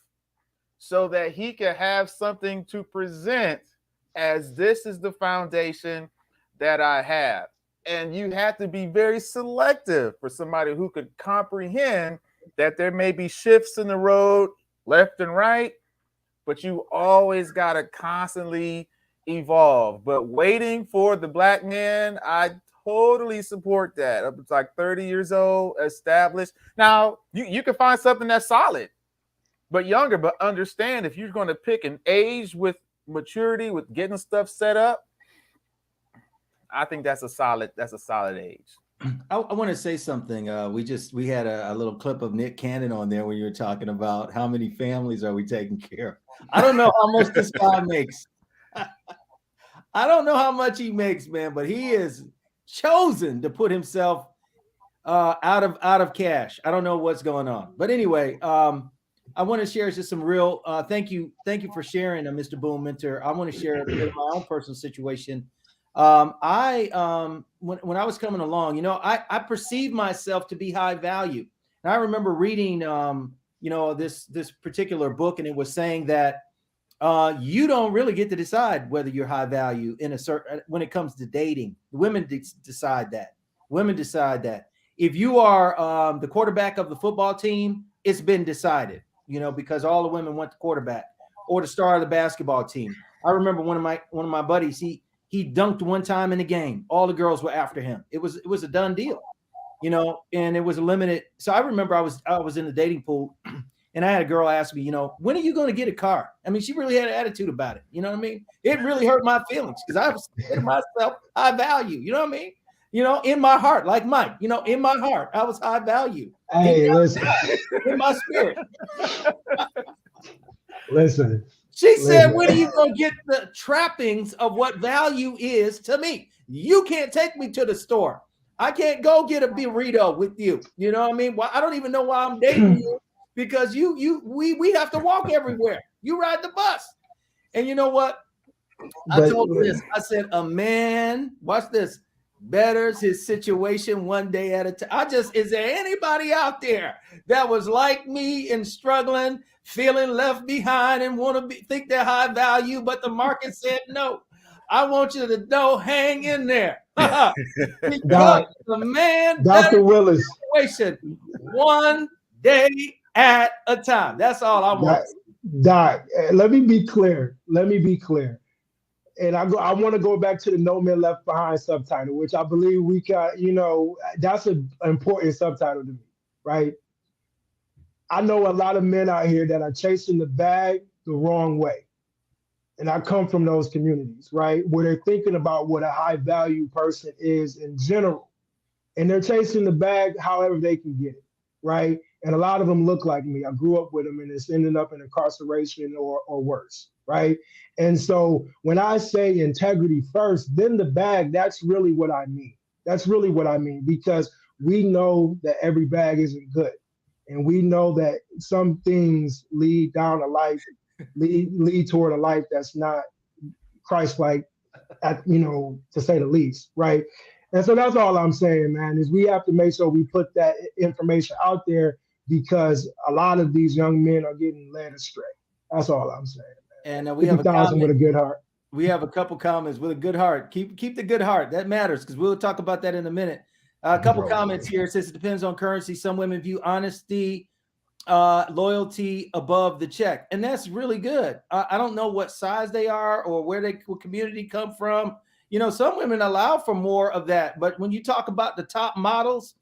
[SPEAKER 3] so that he can have something to present as this is the foundation that I have. And you have to be very selective for somebody who could comprehend that there may be shifts in the road left and right, but you always got to constantly evolve. But waiting for the black man, I totally support that. Up to like 30 years old, established. Now, you can find something that's solid, but younger, but understand if you're going to pick an age with maturity, with getting stuff set up, I think that's a solid age.
[SPEAKER 2] I want to say something. We had a little clip of Nick Cannon on there when you were talking about how many families are we taking care of. I don't know how much this guy makes. I don't know how much he makes, man, but he is chosen to put himself out of cash. I don't know what's going on, but anyway, I want to share just some real. Thank you for sharing, Mr. Boom Mentor. I want to share my own personal situation. When I was coming along, I perceived myself to be high value, and I remember reading, this particular book, and it was saying that you don't really get to decide whether you're high value when it comes to dating. Women decide that. Women decide that. If you are the quarterback of the football team, it's been decided, because all the women want the quarterback, or the star of the basketball team. I remember one of my buddies, He dunked one time in the game. All the girls were after him. It was a done deal, you know, and it was a limited. So I remember I was in the dating pool, and I had a girl ask me, you know, when are you going to get a car? I mean, she really had an attitude about it. You know what I mean? It really hurt my feelings because I was considering myself high value. You know what I mean? You know, in my heart, like Mike, you know, in my heart, I was high value.
[SPEAKER 5] Hey, listen.
[SPEAKER 2] In my spirit.
[SPEAKER 5] Listen.
[SPEAKER 2] She said, when are you going to get the trappings of what value is to me? You can't take me to the store. I can't go get a burrito with you. You know what I mean? Well, I don't even know why I'm dating you because we have to walk everywhere. You ride the bus. And you know what? I told her this. I said, a man, watch this, betters his situation one day at a time. Is there anybody out there that was like me and struggling, feeling left behind and want to think they're high value, but the market said no? I want you to know, hang in there. Because the man,
[SPEAKER 5] Dr. Willis,
[SPEAKER 2] situation one day at a time. That's all I want.
[SPEAKER 5] Doc, let me be clear. And I want to go back to the No Men Left Behind subtitle, which I believe we got, you know, that's an important subtitle to me, right? I know a lot of men out here that are chasing the bag the wrong way. And I come from those communities, right? Where they're thinking about what a high value person is in general. And they're chasing the bag however they can get it, right? And a lot of them look like me. I grew up with them and it's ending up in incarceration or worse, right? And so when I say integrity first, then the bag, that's really what I mean. That's really what I mean, because we know that every bag isn't good. And we know that some things lead down a life, lead toward a life that's not Christ-like, you know, to say the least, right? And so that's all I'm saying, man, is we have to make sure we put that information out there because a lot of these young men are getting led astray. That's all I'm saying, man.
[SPEAKER 2] And we have a comment
[SPEAKER 5] with a good heart.
[SPEAKER 2] We have a couple comments with a good heart. Keep the good heart. That matters because we'll talk about that in a minute. A couple comments here. It says it depends on currency. Some women view honesty, loyalty above the check. And that's really good. I don't know what size they are or what community come from. You know, some women allow for more of that. But when you talk about the top models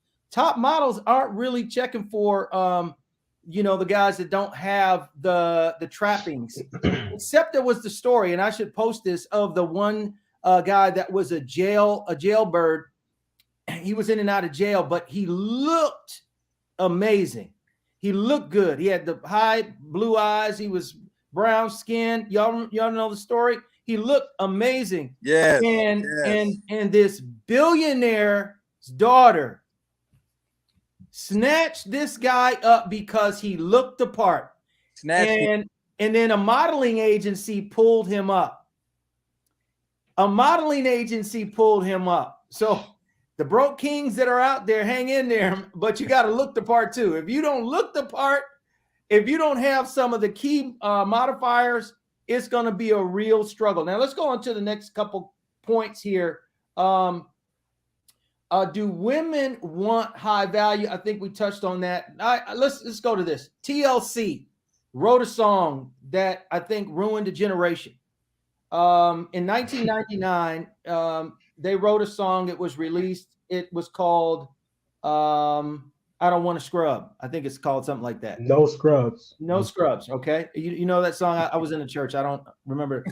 [SPEAKER 2] aren't really checking for, you know, the guys that don't have the trappings. Except there was the story, and I should post this, of the one guy that was a jailbird. He was in and out of jail, but he looked amazing. He looked good. He had the high blue eyes. He was brown skinned. Y'all know the story. He looked amazing.
[SPEAKER 4] Yes.
[SPEAKER 2] And this billionaire's daughter snatched this guy up because he looked the part. And then a modeling agency pulled him up. So the broke kings that are out there, hang in there, but you got to look the part too. If you don't look the part, if you don't have some of the key modifiers, it's going to be a real struggle. Now let's go on to the next couple points here. Do women want high value? I think we touched on that. Let's go to this. TLC wrote a song that I think ruined a generation. In 1999, they wrote a song. It was released. It was called I Don't Want to Scrub. I think it's called something like that.
[SPEAKER 5] No Scrubs.
[SPEAKER 2] No Scrubs. Okay. You know that song? I was in the church. I don't remember.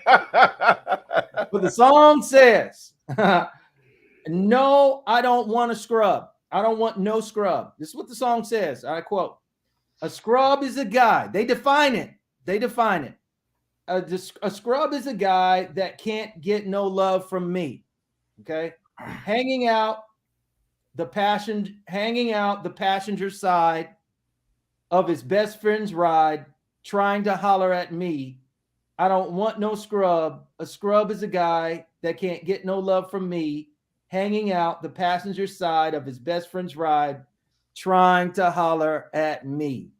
[SPEAKER 2] But the song says, no, I don't want to scrub. I don't want no scrub. This is what the song says. I quote, a scrub is a guy. They define it. A scrub is a guy that can't get no love from me. Okay. Hanging out the passenger side of his best friend's ride, trying to holler at me. I don't want no scrub. A scrub is a guy that can't get no love from me, hanging out the passenger side of his best friend's ride, trying to holler at me.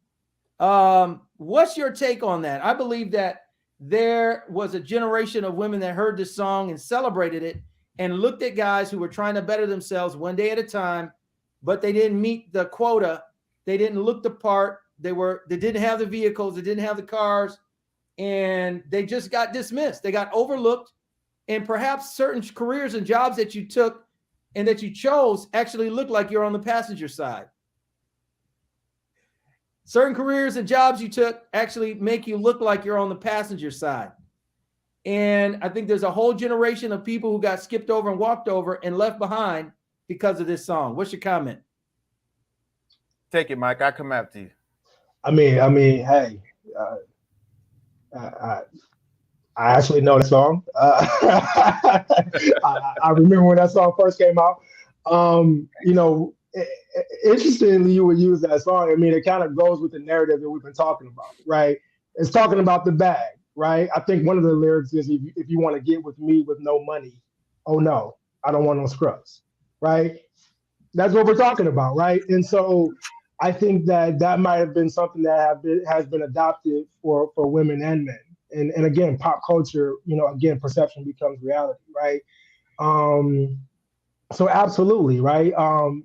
[SPEAKER 2] What's your take on that? I believe that there was a generation of women that heard this song and celebrated it and looked at guys who were trying to better themselves one day at a time, but they didn't meet the quota. They didn't look the part. They didn't have the vehicles. They didn't have the cars, and they just got dismissed. They got overlooked, And perhaps certain careers and jobs that you took and that you chose actually look like you're on the passenger side. Certain careers and jobs you took actually make you look like you're on the passenger side. And I think there's a whole generation of people who got skipped over and walked over and left behind because of this song. What's your comment?
[SPEAKER 3] Take it, Mike. I come after you.
[SPEAKER 5] I mean, hey, I actually know the song. I remember when that song first came out. Interestingly, you would use that song. I mean, it kind of goes with the narrative that we've been talking about, right? It's talking about the bag, right? I think one of the lyrics is, if you want to get with me with no money, oh no, I don't want no scrubs, right? That's what we're talking about, right? And so I think that might have been something that has been adopted for women and men. And again, pop culture, again, perception becomes reality, right? So absolutely, right?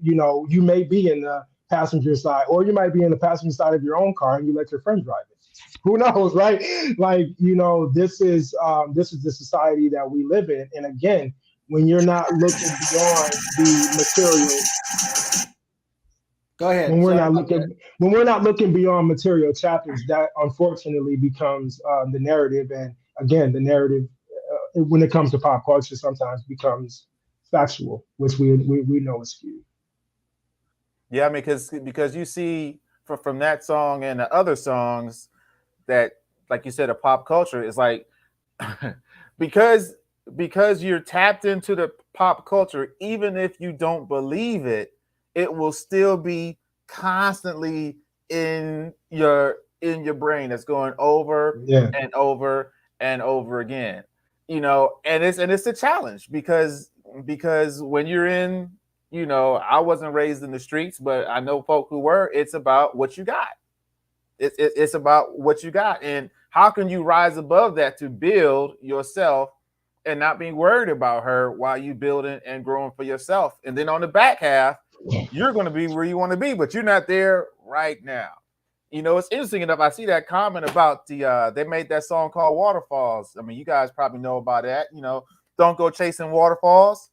[SPEAKER 5] You may be in the passenger side, or you might be in the passenger side of your own car and you let your friend drive it. Who knows, right? Like, this is the society that we live in. And again, when you're not looking beyond the material.
[SPEAKER 2] Go ahead.
[SPEAKER 5] When we're not looking beyond material chapters, that unfortunately becomes the narrative. And again, the narrative, when it comes to pop culture, sometimes becomes factual, which we know is skewed.
[SPEAKER 3] Yeah, I mean, because you see from that song and the other songs that, like you said, a pop culture is like because you're tapped into the pop culture, even if you don't believe it, it will still be constantly in your brain. That's going over and over and over again. And it's a challenge because when you're in, I wasn't raised in the streets, but I know folk who were. It's about what you got. It's about what you got, and how can you rise above that to build yourself and not being worried about her while you building and growing for yourself. And then on the back half, you're going to be where you want to be, but you're not there right now. It's interesting enough. I see that comment about they made that song called Waterfalls. I mean, you guys probably know about that. Don't go chasing waterfalls.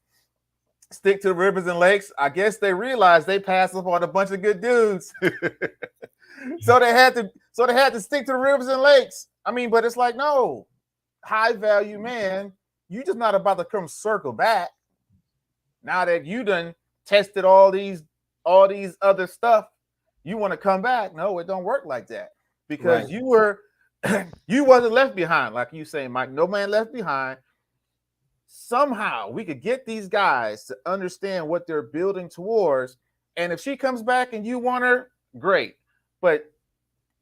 [SPEAKER 3] Stick to rivers and lakes. I guess they realized they passed up on a bunch of good dudes. So they had to stick to the rivers and lakes. I mean, but it's like, no, high value man, you just not about to come circle back. Now that you done tested all these other stuff, you want to come back. No, it don't work like that, because right. You wasn't left behind, like you say, Mike. No man left behind. Somehow we could get these guys to understand what they're building towards. And if she comes back and you want her, great. But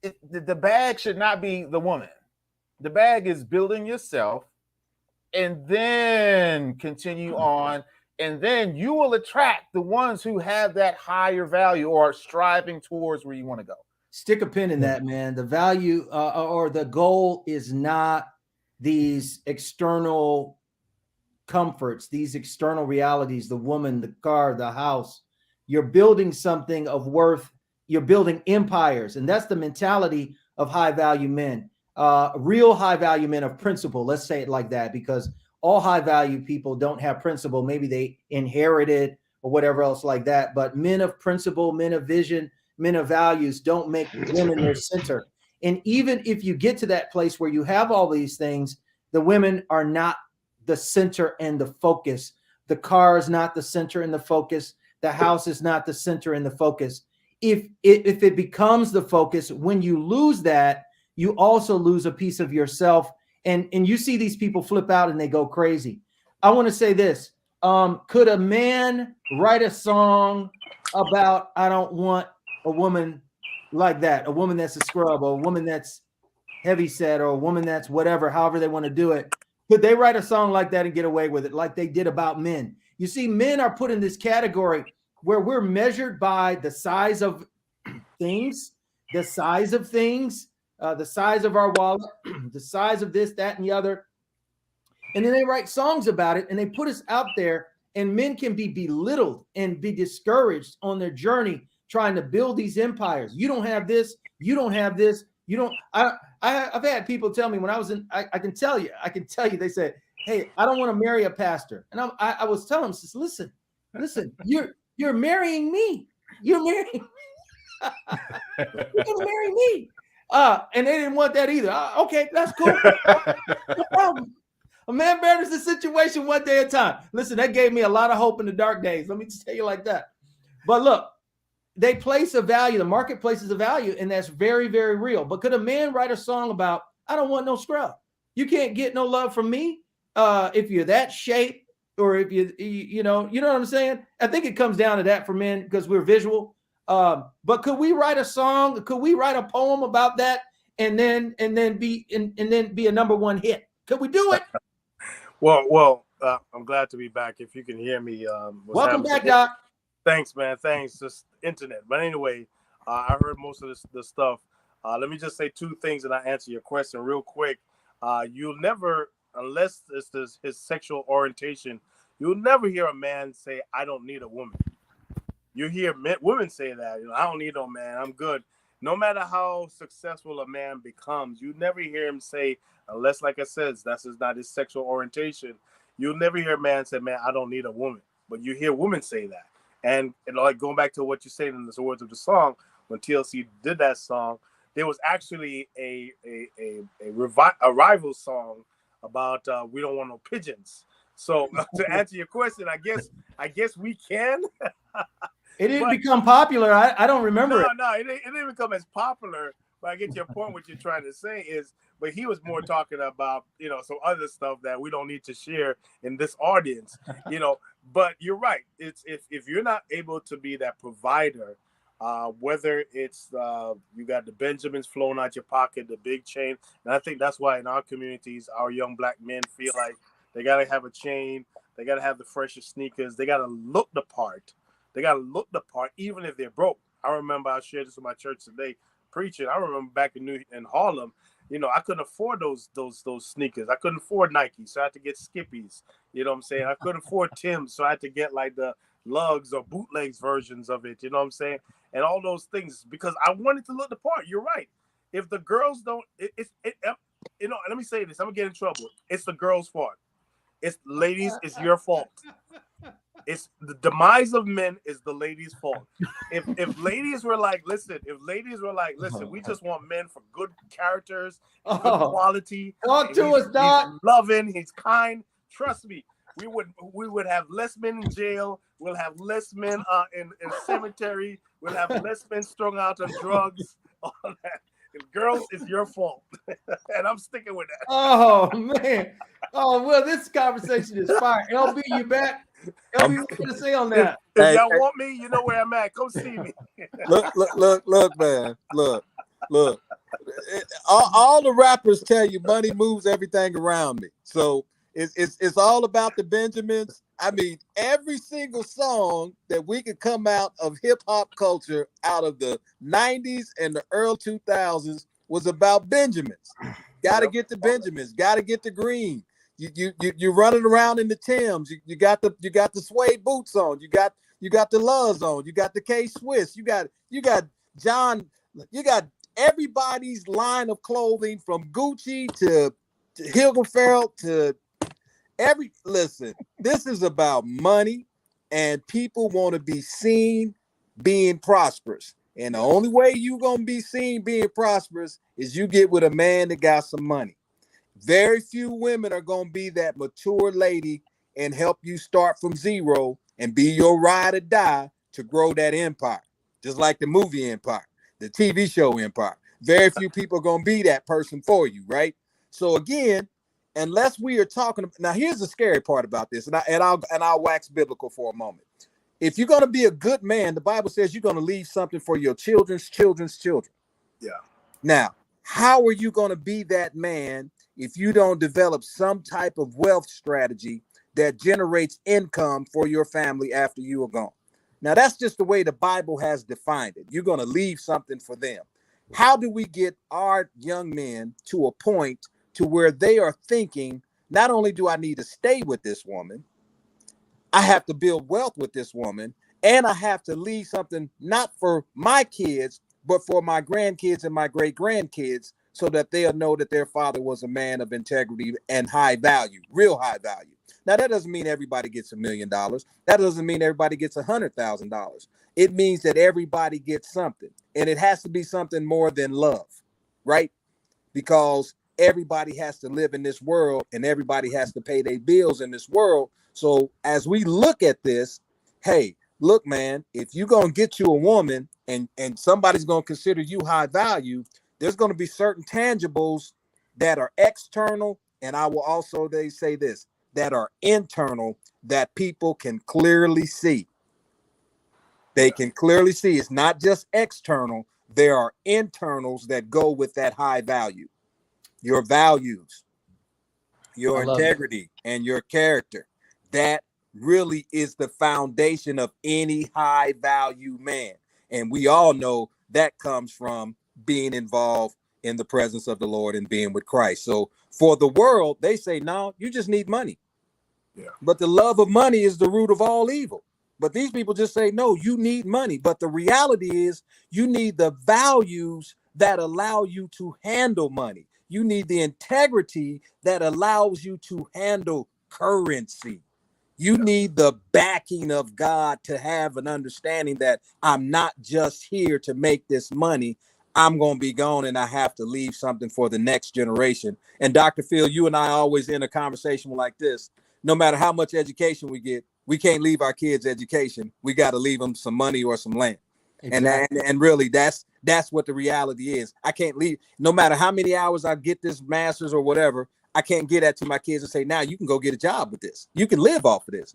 [SPEAKER 3] the bag should not be the woman. The bag is building yourself, and then continue on. And then you will attract the ones who have that higher value or are striving towards where you want to go.
[SPEAKER 2] Stick a pin in that, man. The value or the goal is not these external comforts, these external realities, the woman, the car, the house. You're building something of worth. You're building empires. And that's the mentality of high value men, real high value men of principle. Let's say it like that, because all high value people don't have principle. Maybe they inherited or whatever else like that. But men of principle, men of vision, men of values don't make women their center. And even if you get to that place where you have all these things, the women are not the center and the focus. The car is not the center and the focus. The house is not the center and the focus. If it becomes the focus, when you lose that, you also lose a piece of yourself. And you see these people flip out and they go crazy. I want to say this. Could a man write a song about, I don't want a woman like that, a woman that's a scrub, or a woman that's heavy set, or a woman that's whatever, however they want to do it? Could they write a song like that and get away with it, like they did about men? You see, men are put in this category where we're measured by the size of things, the size of our wallet, the size of this, that, and the other. And then they write songs about it and they put us out there, and men can be belittled and be discouraged on their journey trying to build these empires. You don't have this. You don't have this. You don't. I've had people tell me when I was in, I can tell you, they said, hey, I don't want to marry a pastor. And I was telling him, says, listen, you're marrying me. You're marrying me. You're gonna marry me. And they didn't want that either. Okay, that's cool. No problem. A man bears the situation one day at a time. Listen, that gave me a lot of hope in the dark days. Let me just tell you like that. But look, they place a value. The market places a value, and that's very, very real. But could a man write a song about, I don't want no scrub. You can't get no love from me if you're that shape, or if you know what I'm saying? I think it comes down to that for men because we're visual. But could we write a song? Could we write a poem about that and then be a number one hit? Could we do it?
[SPEAKER 6] Well, I'm glad to be back. If you can hear me,
[SPEAKER 2] welcome back, Doc.
[SPEAKER 6] Thanks, man. Thanks. Just internet. But anyway, I heard most of the stuff. Let me just say two things, and I answer your question real quick. You'll never, unless it's his sexual orientation, you'll never hear a man say, "I don't need a woman." You hear women say that. I don't need no man. I'm good. No matter how successful a man becomes, you never hear him say, unless, like I said, that's not his sexual orientation. You'll never hear a man say, "Man, I don't need a woman." But you hear women say that. And like going back to what you said in the words of the song, when TLC did that song, there was actually a rival song about we don't want no pigeons. So to answer your question, I guess we can.
[SPEAKER 2] It didn't become popular. I don't remember it.
[SPEAKER 6] No, it didn't become as popular. But I get your point. What you're trying to say is, but he was more talking about, some other stuff that we don't need to share in this audience, But you're right. It's if you're not able to be that provider, whether it's you got the Benjamins flowing out your pocket, the big chain, and I think that's why in our communities, our young black men feel like they gotta have a chain, they gotta have the freshest sneakers, they gotta look the part. They gotta look the part, even if they're broke. I remember I shared this with my church today preaching. I remember back in Harlem, I couldn't afford those sneakers. I couldn't afford Nike, so I had to get Skippies. You know what I'm saying? I couldn't afford Tim's, so I had to get like the lugs or bootlegs versions of it. You know what I'm saying? And all those things because I wanted to look the part. You're right. If the girls don't, let me say this. I'm gonna get in trouble. It's the girls' fault. It's ladies. It's your fault. It's the demise of men is the ladies' fault. If ladies were like, listen, we just want men for good characters, good quality.
[SPEAKER 2] Talk to us, Doc.
[SPEAKER 6] He's loving, he's kind. Trust me, we would have less men in jail. We'll have less men in cemetery. We'll have less men strung out on drugs. All that. If girls, it's your fault, and I'm sticking with that.
[SPEAKER 2] Oh man. Oh well, this conversation is fire. LB, you back? LB, what you to say on that?
[SPEAKER 6] If y'all want me, you know where I'm at. Come see me.
[SPEAKER 4] Look, man. Look. All the rappers tell you money moves everything around me. So it's all about the Benjamins. I mean, every single song that we could come out of hip hop culture out of the 90s and the early 2000s was about Benjamins. Got to get the Benjamins. Got to get the green. You're running around in the Timbs. You got the suede boots on. You got the Loves on. You got the K Swiss. You got John. You got everybody's line of clothing from Gucci to Hilgenfeld to listen. This is about money, and people want to be seen being prosperous. And the only way you're gonna be seen being prosperous is you get with a man that got some money. Very few women are going to be that mature lady and help you start from zero and be your ride or die to grow that empire. Just like the movie empire, the TV show empire. Very few people are going to be that person for you, right? So again, unless we are talking, now here's the scary part about this, and I'll wax biblical for a moment. If you're going to be a good man, the Bible says you're going to leave something for your children's children's children.
[SPEAKER 6] Yeah.
[SPEAKER 4] Now, how are you going to be that man if you don't develop some type of wealth strategy that generates income for your family after you are gone? Now, that's just the way the Bible has defined it. You're going to leave something for them. How do we get our young men to a point to where they are thinking, not only do I need to stay with this woman, I have to build wealth with this woman, and I have to leave something not for my kids, but for my grandkids and my great grandkids, so that they'll know that their father was a man of integrity and high value, real high value. Now, that doesn't mean everybody gets $1 million. That doesn't mean everybody gets $100,000. It means that everybody gets something, and it has to be something more than love, right? Because everybody has to live in this world and everybody has to pay their bills in this world. So as we look at this, hey, look, man, if you're going to get you a woman and somebody's going to consider you high value, there's going to be certain tangibles that are external. And I will also, they say this, that are internal, that people can clearly see. They can clearly see it's not just external. There are internals that go with that high value. Your values, your integrity, and your character. That really is the foundation of any high value man. And we all know that comes from being involved in the presence of the Lord and being with Christ. So for the world, they say, no, you just need money. Yeah. But the love of money is the root of all evil. But these people just say, no, you need money. But the reality is you need the values that allow you to handle money. You need the integrity that allows you to handle currency. You need the backing of God to have an understanding that I'm not just here to make this money. I'm going to be gone and I have to leave something for the next generation. And Dr. Phil, you and I always in a conversation like this. No matter how much education we get, we can't leave our kids education. We got to leave them some money or some land. Exactly. And really that's what the reality is. I can't leave, no matter how many hours I get this master's or whatever, I can't get that to my kids and say, now you can go get a job with this. You can live off of this.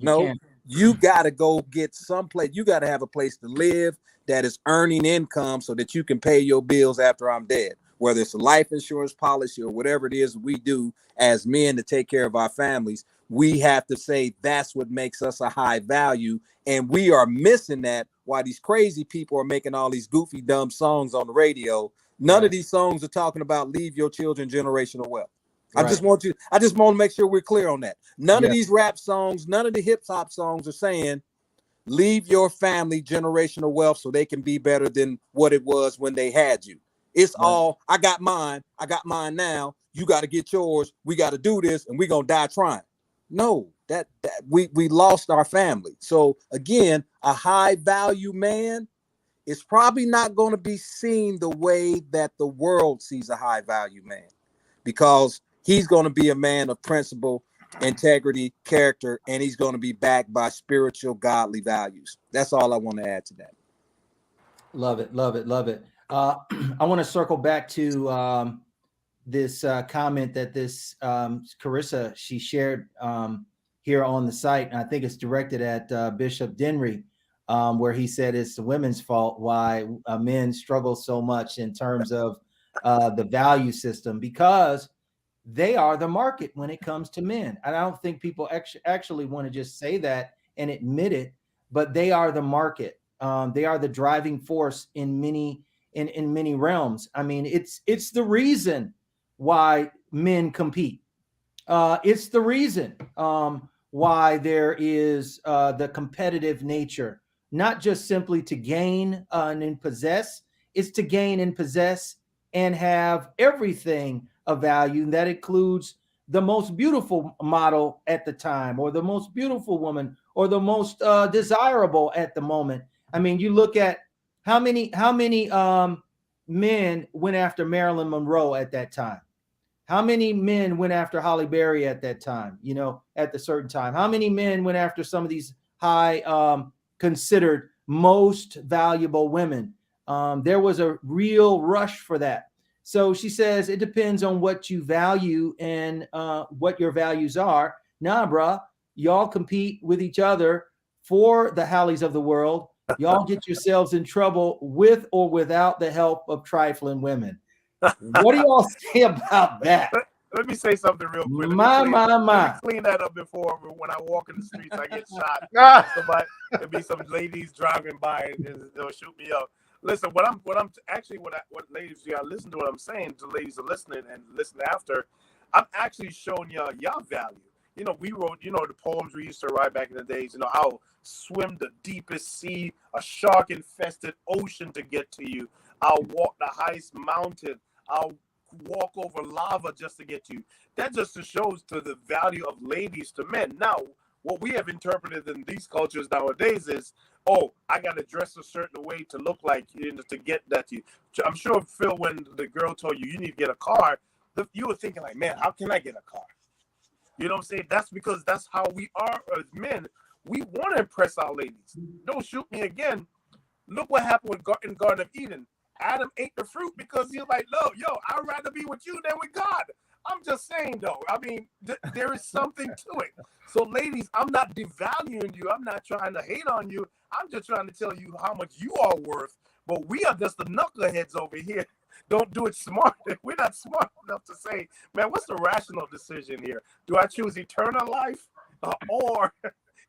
[SPEAKER 4] You got to go get someplace. You got to have a place to live that is earning income so that you can pay your bills after I'm dead, whether it's a life insurance policy or whatever it is we do as men to take care of our families. We have to say that's what makes us a high value. And we are missing that while these crazy people are making all these goofy, dumb songs on the radio. None of these songs are talking about leave your children generational wealth. I just want to make sure we're clear on that. None of these rap songs, none of the hip hop songs are saying leave your family generational wealth so they can be better than what it was when they had you. It's all, I got mine now. You got to get yours. We got to do this and we're going to die trying. No, that we lost our family. So again, a high value man is probably not going to be seen the way that the world sees a high value man, because he's going to be a man of principle, integrity, character, and he's going to be backed by spiritual, godly values. That's all I want to add to that.
[SPEAKER 2] Love it, love it, love it. I want to circle back to this comment that this Carissa, she shared here on the site. And I think it's directed at Bishop Denry, where he said it's the women's fault why men struggle so much in terms of the value system, because they are the market when it comes to men. And I don't think people actually want to just say that and admit it, but they are the market. They are the driving force in many realms. I mean, it's the reason why men compete. It's the reason why there is the competitive nature, not just simply to gain and possess. It's to gain and possess and have everything of value. And that includes the most beautiful model at the time, or the most beautiful woman, or the most desirable at the moment. I mean, you look at how many men went after Marilyn Monroe at that time. How many men went after Halle Berry at that time, you know, at the certain time? How many men went after some of these high considered most valuable women? There was a real rush for that. So she says it depends on what you value and what your values are. Nah, bruh, y'all compete with each other for the Halleys of the world. Y'all get yourselves in trouble with or without the help of trifling women. What do y'all say about that?
[SPEAKER 6] Let me say something real quick.
[SPEAKER 2] Let me
[SPEAKER 6] clean that up before when I walk in the streets, I get shot. Somebody, there'll be some ladies driving by and they'll shoot me up. Listen, what ladies, listen to what I'm saying to ladies are listening and listen after. I'm actually showing y'all value. You know, we wrote, you know, the poems we used to write back in the days. You know, I'll swim the deepest sea, a shark-infested ocean to get to you. I'll walk the highest mountain. I'll walk over lava just to get you. That just shows to the value of ladies to men. Now, what we have interpreted in these cultures nowadays is, oh, I got to dress a certain way to look like, you know, to get that you. I'm sure, Phil, when the girl told you need to get a car, you were thinking like, man, how can I get a car? You know what I'm saying? That's because that's how we are as men. We want to impress our ladies. Don't shoot me again. Look what happened in Garden of Eden. Adam ate the fruit because he was like, no, yo, I'd rather be with you than with God. I'm just saying, though. I mean, there is something to it. So, ladies, I'm not devaluing you. I'm not trying to hate on you. I'm just trying to tell you how much you are worth. But we are just the knuckleheads over here. Don't do it smart. We're not smart enough to say, man, what's the rational decision here? Do I choose eternal life or,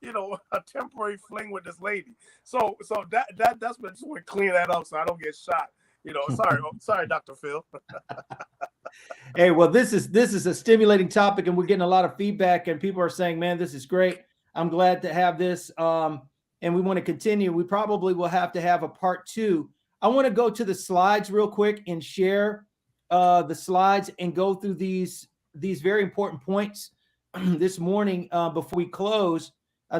[SPEAKER 6] you know, a temporary fling with this lady? So that's what just want to clean that up so I don't get shot. You know, sorry, Dr. Phil.
[SPEAKER 2] Hey, well, this is a stimulating topic, and we're getting a lot of feedback, and people are saying, man, this is great. I'm glad to have this. And we want to continue. We probably will have to have a part 2. I want to go to the slides real quick and share the slides and go through these very important points this morning before we close,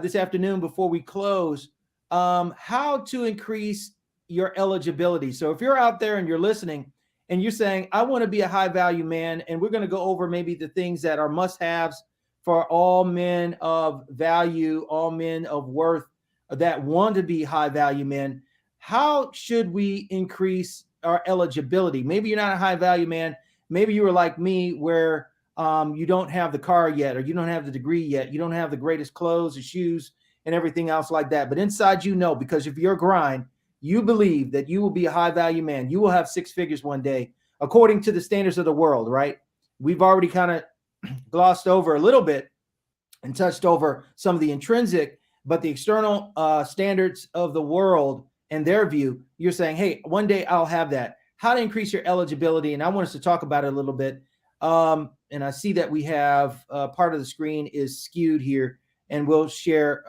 [SPEAKER 2] this afternoon before we close, how to increase your eligibility. So if you're out there and you're listening and you're saying, I want to be a high value man, and we're going to go over maybe the things that are must-haves for all men of value, all men of worth that want to be high value men. How should we increase our eligibility? Maybe you're not a high value man. Maybe you were like me where you don't have the car yet, or you don't have the degree yet. You don't have the greatest clothes or shoes and everything else like that. But inside, you know, because of your grind, you believe that you will be a high value man. You will have 6 figures one day, according to the standards of the world, right? We've already kind of glossed over a little bit and touched over some of the intrinsic, but the external standards of the world and their view, you're saying, hey, one day I'll have that. How to increase your eligibility. And I want us to talk about it a little bit. And I see that we have part of the screen is skewed here, and we'll share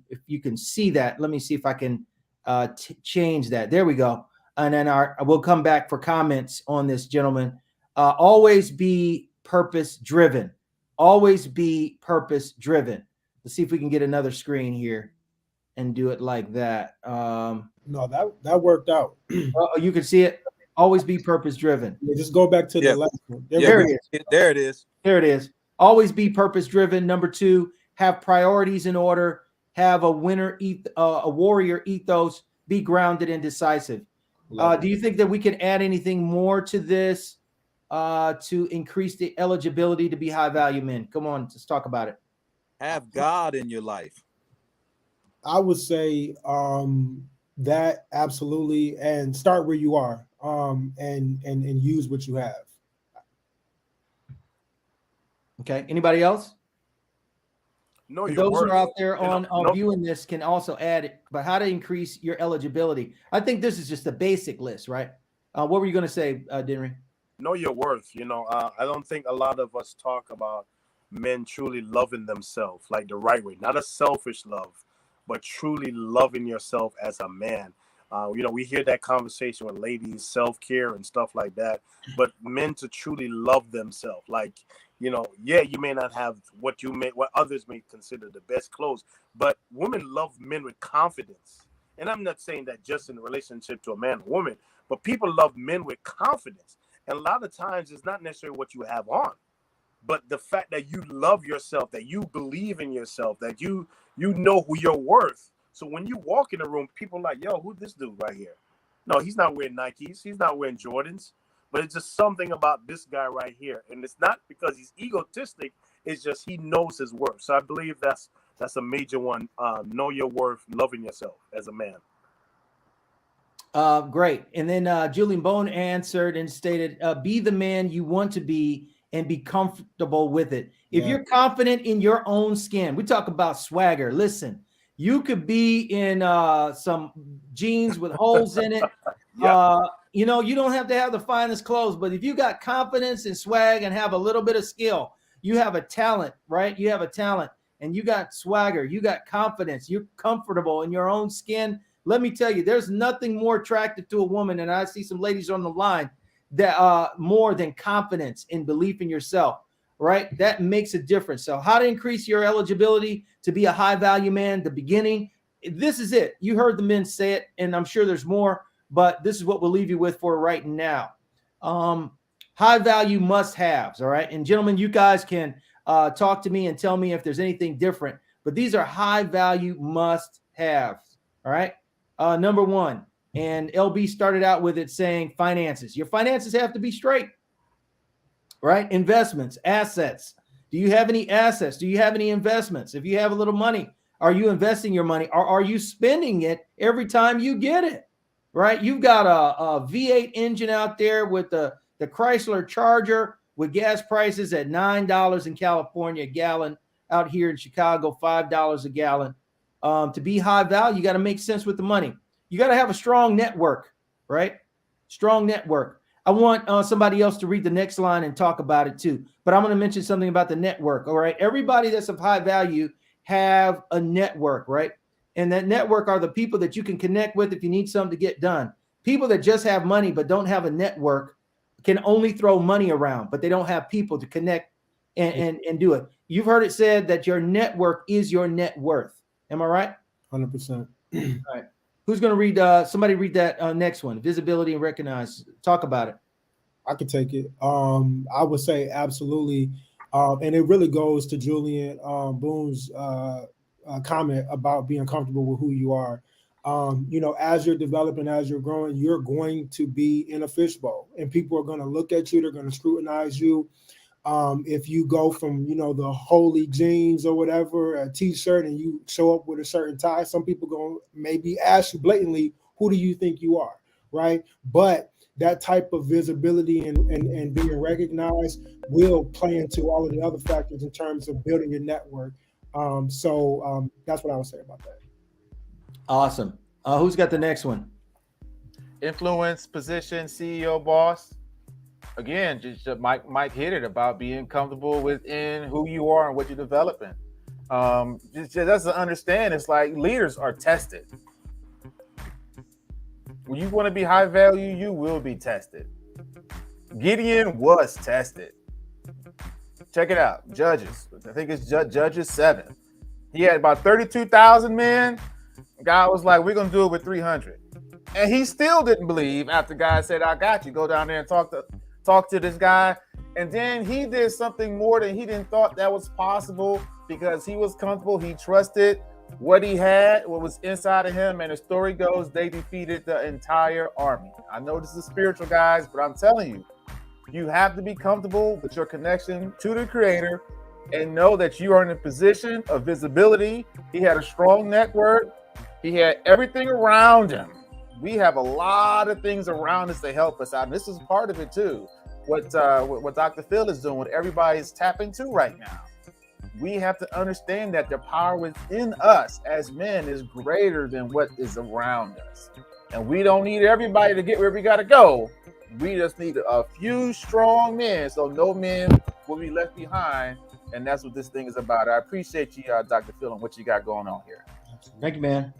[SPEAKER 2] if you can see that. Let me see if I can change that. There we go. And then we'll come back for comments on this, gentlemen. Always be purpose driven. Always be purpose driven. Let's see if we can get another screen here and do it like that.
[SPEAKER 7] No, that worked out.
[SPEAKER 2] You can see it. Always be purpose driven.
[SPEAKER 7] Yeah, just go back to the last one.
[SPEAKER 2] There it is.
[SPEAKER 4] There it is.
[SPEAKER 2] There it is. Always be purpose driven. Number 2, have priorities in order. Have a warrior ethos. Be grounded and decisive. Do you think that we can add anything more to this to increase the eligibility to be high value men? Come on, let's talk about it.
[SPEAKER 4] Have God in your life.
[SPEAKER 7] I would say that absolutely, and start where you are, and use what you have.
[SPEAKER 2] Okay. Anybody else?
[SPEAKER 6] No,
[SPEAKER 2] those who are out there on viewing this can also add it. But how to increase your eligibility? I think this is just a basic list, right? What were you going to say, Denry?
[SPEAKER 6] Know your worth. You know, I don't think a lot of us talk about men truly loving themselves like the right way, not a selfish love, but truly loving yourself as a man. You know, we hear that conversation with ladies, self-care and stuff like that, but men to truly love themselves. Like, you know, yeah, you may not have what others may consider the best clothes, but women love men with confidence. And I'm not saying that just in relationship to a man or woman, but people love men with confidence. And a lot of times it's not necessarily what you have on, but the fact that you love yourself, that you believe in yourself, that you know who you're worth. So when you walk in the room, people are like, yo, who's this dude right here? No, he's not wearing Nikes. He's not wearing Jordans. But it's just something about this guy right here. And it's not because he's egotistic. It's just he knows his worth. So I believe that's a major one. Know your worth, loving yourself as a man.
[SPEAKER 2] Great. And then Julian Bone answered and stated, be the man you want to be and be comfortable with it. If you're confident in your own skin, we talk about swagger. Listen, you could be in some jeans with holes in it. You know, you don't have to have the finest clothes, but if you got confidence and swag and have a little bit of skill, you have a talent, right? You have a talent and you got swagger, you got confidence, you're comfortable in your own skin. Let me tell you, there's nothing more attractive to a woman. And I see some ladies on the line that more than confidence and belief in yourself, right? That makes a difference. So how to increase your eligibility to be a high value man, the beginning, this is it. You heard the men say it, and I'm sure there's more, but this is what we'll leave you with for right now. High value must haves. All right. And gentlemen, you guys can talk to me and tell me if there's anything different, but these are high value must haves. All right. Number one, and LB started out with it saying finances. Your finances have to be straight, right? Investments, assets. Do you have any assets? Do you have any investments? If you have a little money, are you investing your money, or are you spending it every time you get it? Right? You've got a V8 engine out there with the Chrysler Charger with gas prices at $9 in California a gallon, out here in Chicago, $5 a gallon. To be high value, you got to make sense with the money. You got to have a strong network, right? Strong network. I want somebody else to read the next line and talk about it too. But I'm going to mention something about the network. All right. Everybody that's of high value have a network, right? And that network are the people that you can connect with if you need something to get done. People that just have money but don't have a network can only throw money around, but they don't have people to connect and do it. You've heard it said that your network is your net worth. Am I right?
[SPEAKER 7] 100%.
[SPEAKER 2] All right. Who's going to read? Somebody read that next one. Visibility and recognize. Talk about it.
[SPEAKER 7] I could take it. I would say absolutely. And it really goes to Julian Boone's comment about being comfortable with who you are. As you're developing, as you're growing, you're going to be in a fishbowl, and people are going to look at you. They're going to scrutinize you. If you go from, the holy jeans or whatever, a t-shirt, and you show up with a certain tie, some people going to maybe ask you blatantly, who do you think you are? Right. But that type of visibility and being recognized will play into all of the other factors in terms of building your network. So that's what I would say about that.
[SPEAKER 2] Awesome. Who's got the next one?
[SPEAKER 3] Influence, position, CEO, boss. Again, just Mike hit it about being comfortable within who you are and what you're developing. Just to understand, it's like leaders are tested. When you want to be high value, you will be tested. Gideon was tested. Check it out. Judges. I think it's Judges 7. He had about 32,000 men. God was like, we're going to do it with 300. And he still didn't believe after God said, I got you. Go down there and talk to this guy. And then he did something more than he didn't thought that was possible, because he was comfortable. He trusted what he had, what was inside of him. And the story goes, they defeated the entire army. I know this is spiritual, guys, but I'm telling you, you have to be comfortable with your connection to the Creator and know that you are in a position of visibility. He had a strong network. He had everything around him. We have a lot of things around us to help us out. And this is part of it too. What Dr. Phil is doing, what everybody is tapping to right now. We have to understand that the power within us as men is greater than what is around us. And we don't need everybody to get where we got to go. We just need a few strong men, so no men will be left behind. And that's what this thing is about. I appreciate you, Dr. Phil, and what you got going on here.
[SPEAKER 2] Thank you, man.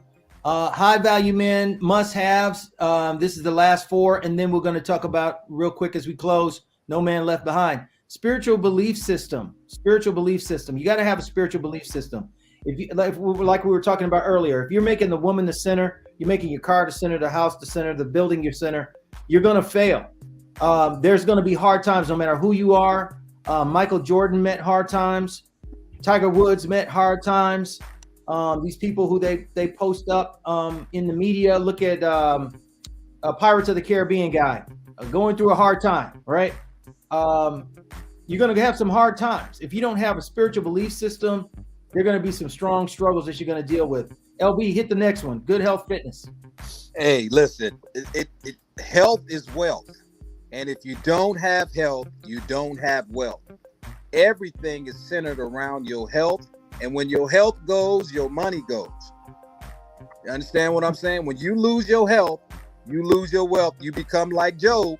[SPEAKER 2] High value men, must haves. This is the last 4. And then we're going to talk about real quick as we close, no man left behind. Spiritual belief system. You got to have a spiritual belief system. If you like we were talking about earlier, if you're making the woman the center, you're making your car the center, the house the center, the building your center, you're going to fail. There's going to be hard times no matter who you are. Michael Jordan met hard times. Tiger Woods met hard times. These people who they post up in the media, look at Pirates of the Caribbean guy going through a hard time, right? You're going to have some hard times. If you don't have a spiritual belief system, there are going to be some strong struggles that you're going to deal with. LB, hit the next one. Good health, fitness.
[SPEAKER 4] Hey, listen, health is wealth. And if you don't have health, you don't have wealth. Everything is centered around your health. And when your health goes, your money goes. You understand what I'm saying? When you lose your health, you lose your wealth. You become like Job.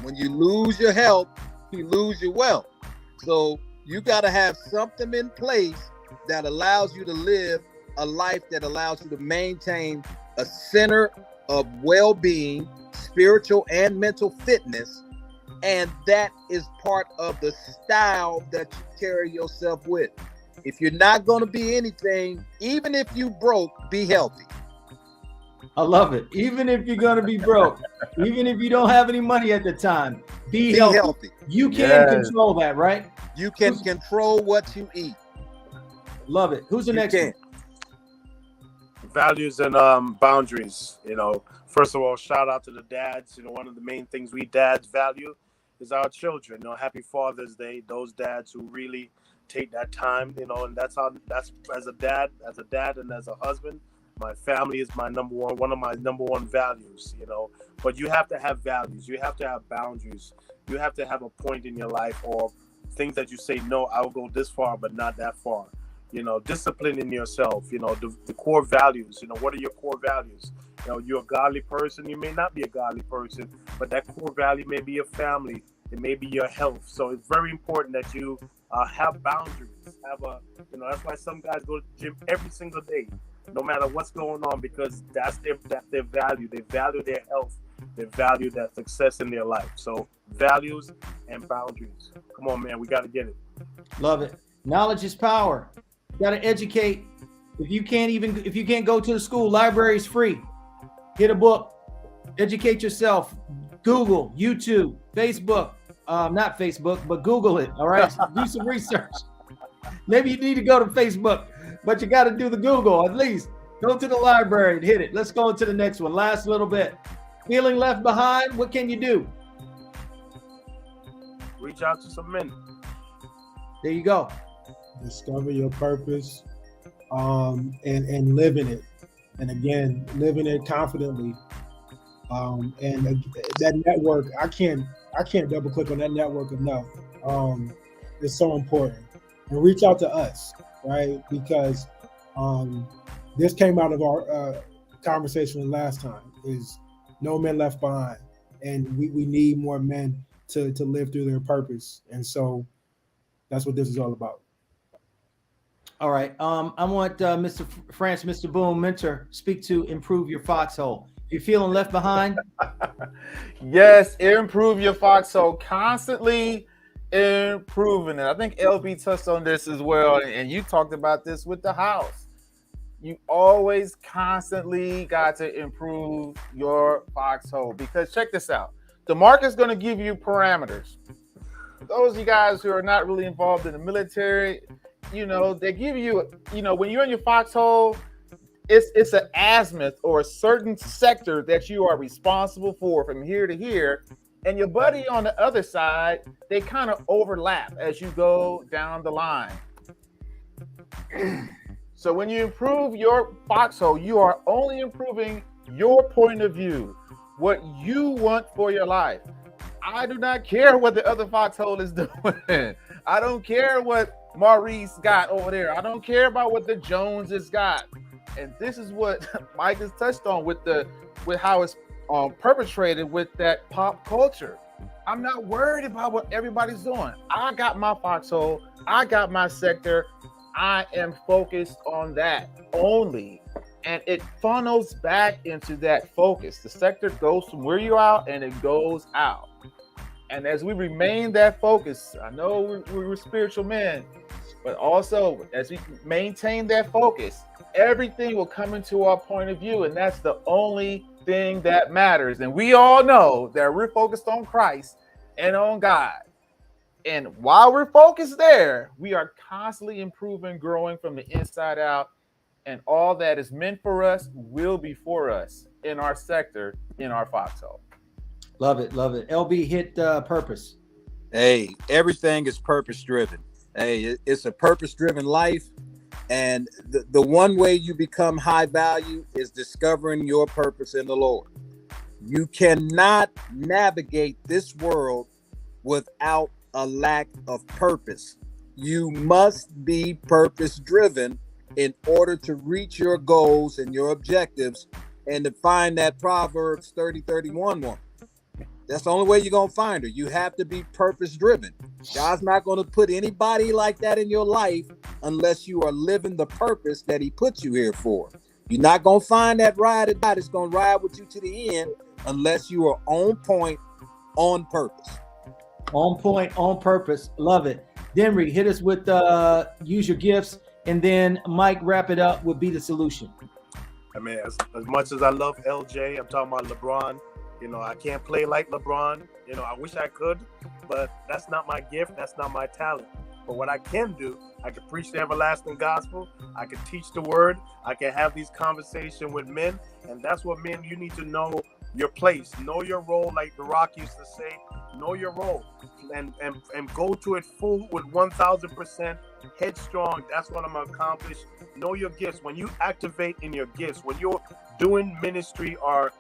[SPEAKER 4] When you lose your health, you lose your wealth. So you got to have something in place that allows you to live a life that allows you to maintain a center of well-being, spiritual and mental fitness, And that is part of the style that you carry yourself with. If you're not going to be anything, even if you broke, be healthy.
[SPEAKER 2] I love it. Even if you're going to be broke, even if you don't have any money at the time, be healthy. You can control that, right?
[SPEAKER 4] You can control what you eat.
[SPEAKER 2] Love it. Who's the next one?
[SPEAKER 6] Values and boundaries. You know, first of all, shout out to the dads. You know, one of the main things we dads value is our children. You know, happy Father's Day. Those dads who really take that time. You know, and that's as a dad and as a husband. My family is my one of my number one values, you know. But you have to have values. You have to have boundaries. You have to have a point in your life or things that you say, no, I'll go this far, but not that far. You know, discipline in yourself, you know, the core values. You know, what are your core values? You know, you're a godly person. You may not be a godly person, but that core value may be your family. It may be your health. So it's very important that you have boundaries. That's why some guys go to the gym every single day, no matter what's going on, because that's their value. They value their health. They value that success in their life. So values and boundaries. Come on, man. We got to get it.
[SPEAKER 2] Love it. Knowledge is power. You got to educate. If you can't go to the school, library is free. Get a book. Educate yourself. Google, YouTube, Facebook. Not Facebook, but Google it. All right. Do some research. Maybe you need to go to Facebook, but you got to do the Google at least. Go to the library and hit it. Let's go into the next one. Last little bit. Feeling left behind. What can you do?
[SPEAKER 6] Reach out to some men.
[SPEAKER 2] There you go.
[SPEAKER 7] Discover your purpose, and live in it. And again, live in it confidently. And that network, I can't double click on that network enough. It's so important. And reach out to us, right? Because this came out of our conversation last time, is no men left behind. And we need more men to live through their purpose. And so that's what this is all about.
[SPEAKER 2] All right. I want Mr. Boom, mentor, speak to improve your foxhole. If you're feeling left behind.
[SPEAKER 3] Yes, improve your foxhole. Constantly improving it. I think LB touched on this as well, and you talked about this with the house. You always constantly got to improve your foxhole, because check this out. The market's going to give you parameters. For those of you guys who are not really involved in the military, you know, they give you, you know, when you're in your foxhole, it's an azimuth or a certain sector that you are responsible for from here to here. And your buddy on the other side, they kind of overlap as you go down the line. So when you improve your foxhole, you are only improving your point of view, what you want for your life. I do not care what the other foxhole is doing. I don't care what Maurice got over there. I don't care about what the Joneses got. And this is what Mike has touched on with how it's perpetrated with that pop culture. I'm not worried about what everybody's doing. I got my foxhole. I got my sector. I am focused on that only. And it funnels back into that focus. The sector goes from where you're out and it goes out. And as we remain that focus, I know we're spiritual men, but also as we maintain that focus, everything will come into our point of view. And that's the only thing that matters. And we all know that we're focused on Christ and on God. And while we're focused there, we are constantly improving, growing from the inside out. And all that is meant for us will be for us in our sector, in our foxhole.
[SPEAKER 2] Love it. Love it. LB, hit purpose.
[SPEAKER 4] Hey, everything is purpose driven. Hey, it's a purpose driven life. And the one way you become high value is discovering your purpose in the Lord. You cannot navigate this world without a lack of purpose. You must be purpose driven in order to reach your goals and your objectives and to find that Proverbs 30:31 woman. That's the only way you're going to find her. You have to be purpose driven. God's not going to put anybody like that in your life unless you are living the purpose that he put you here for. You're not going to find that ride that's going to ride with you to the end unless you are on point, on purpose.
[SPEAKER 2] On point, on purpose. Love it. Denry, hit us with use your gifts, and then Mike, wrap it up with be the solution.
[SPEAKER 6] I mean, as much as I love LJ, I'm talking about LeBron. You know, I can't play like LeBron. You know, I wish I could, but that's not my gift. That's not my talent. But what I can do, I can preach the everlasting gospel. I can teach the word. I can have these conversations with men. And that's what men, you need to know your place. Know your role, like The Rock used to say. Know your role. And go to it full with 1,000% headstrong. That's what I'm going to accomplish. Know your gifts. When you activate in your gifts, when you're doing ministry or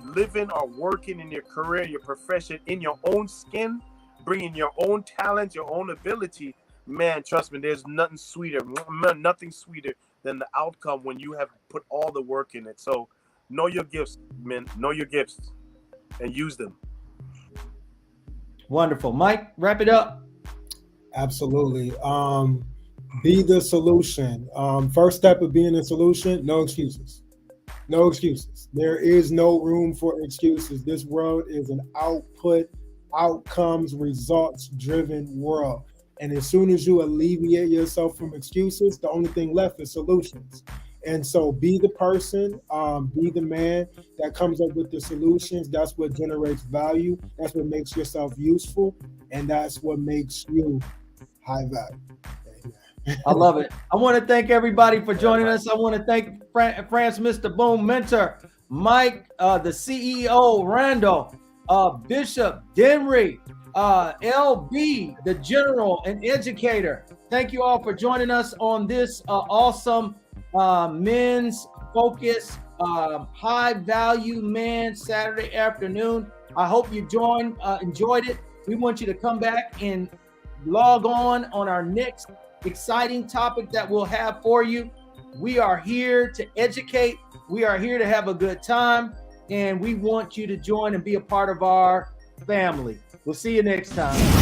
[SPEAKER 6] living or working in your career, your profession, in your own skin, bringing your own talent, your own ability, man, trust me, there's nothing sweeter than the outcome when you have put all the work in it. So know your gifts, man. Know your gifts and use them.
[SPEAKER 2] Wonderful. Mike, wrap it up.
[SPEAKER 7] Absolutely. Be the solution. First step of being a solution, no excuses. No excuses. There is no room for excuses. This world is an output, outcomes, results driven world. And as soon as you alleviate yourself from excuses, the only thing left is solutions. And so be the person, be the man that comes up with the solutions. That's what generates value. That's what makes yourself useful. And that's what makes you high value.
[SPEAKER 2] I love it. I want to thank everybody for joining us. I want to thank France, Mr. Boom Mentor, Mike, the CEO, Randall, Bishop, Denry, LB, the general and educator. Thank you all for joining us on this awesome men's focus, high value man Saturday afternoon. I hope you enjoyed it. We want you to come back and log on our next exciting topic that we'll have for you. We are here to educate. We are here to have a good time, and we want you to join and be a part of our family. We'll see you next time.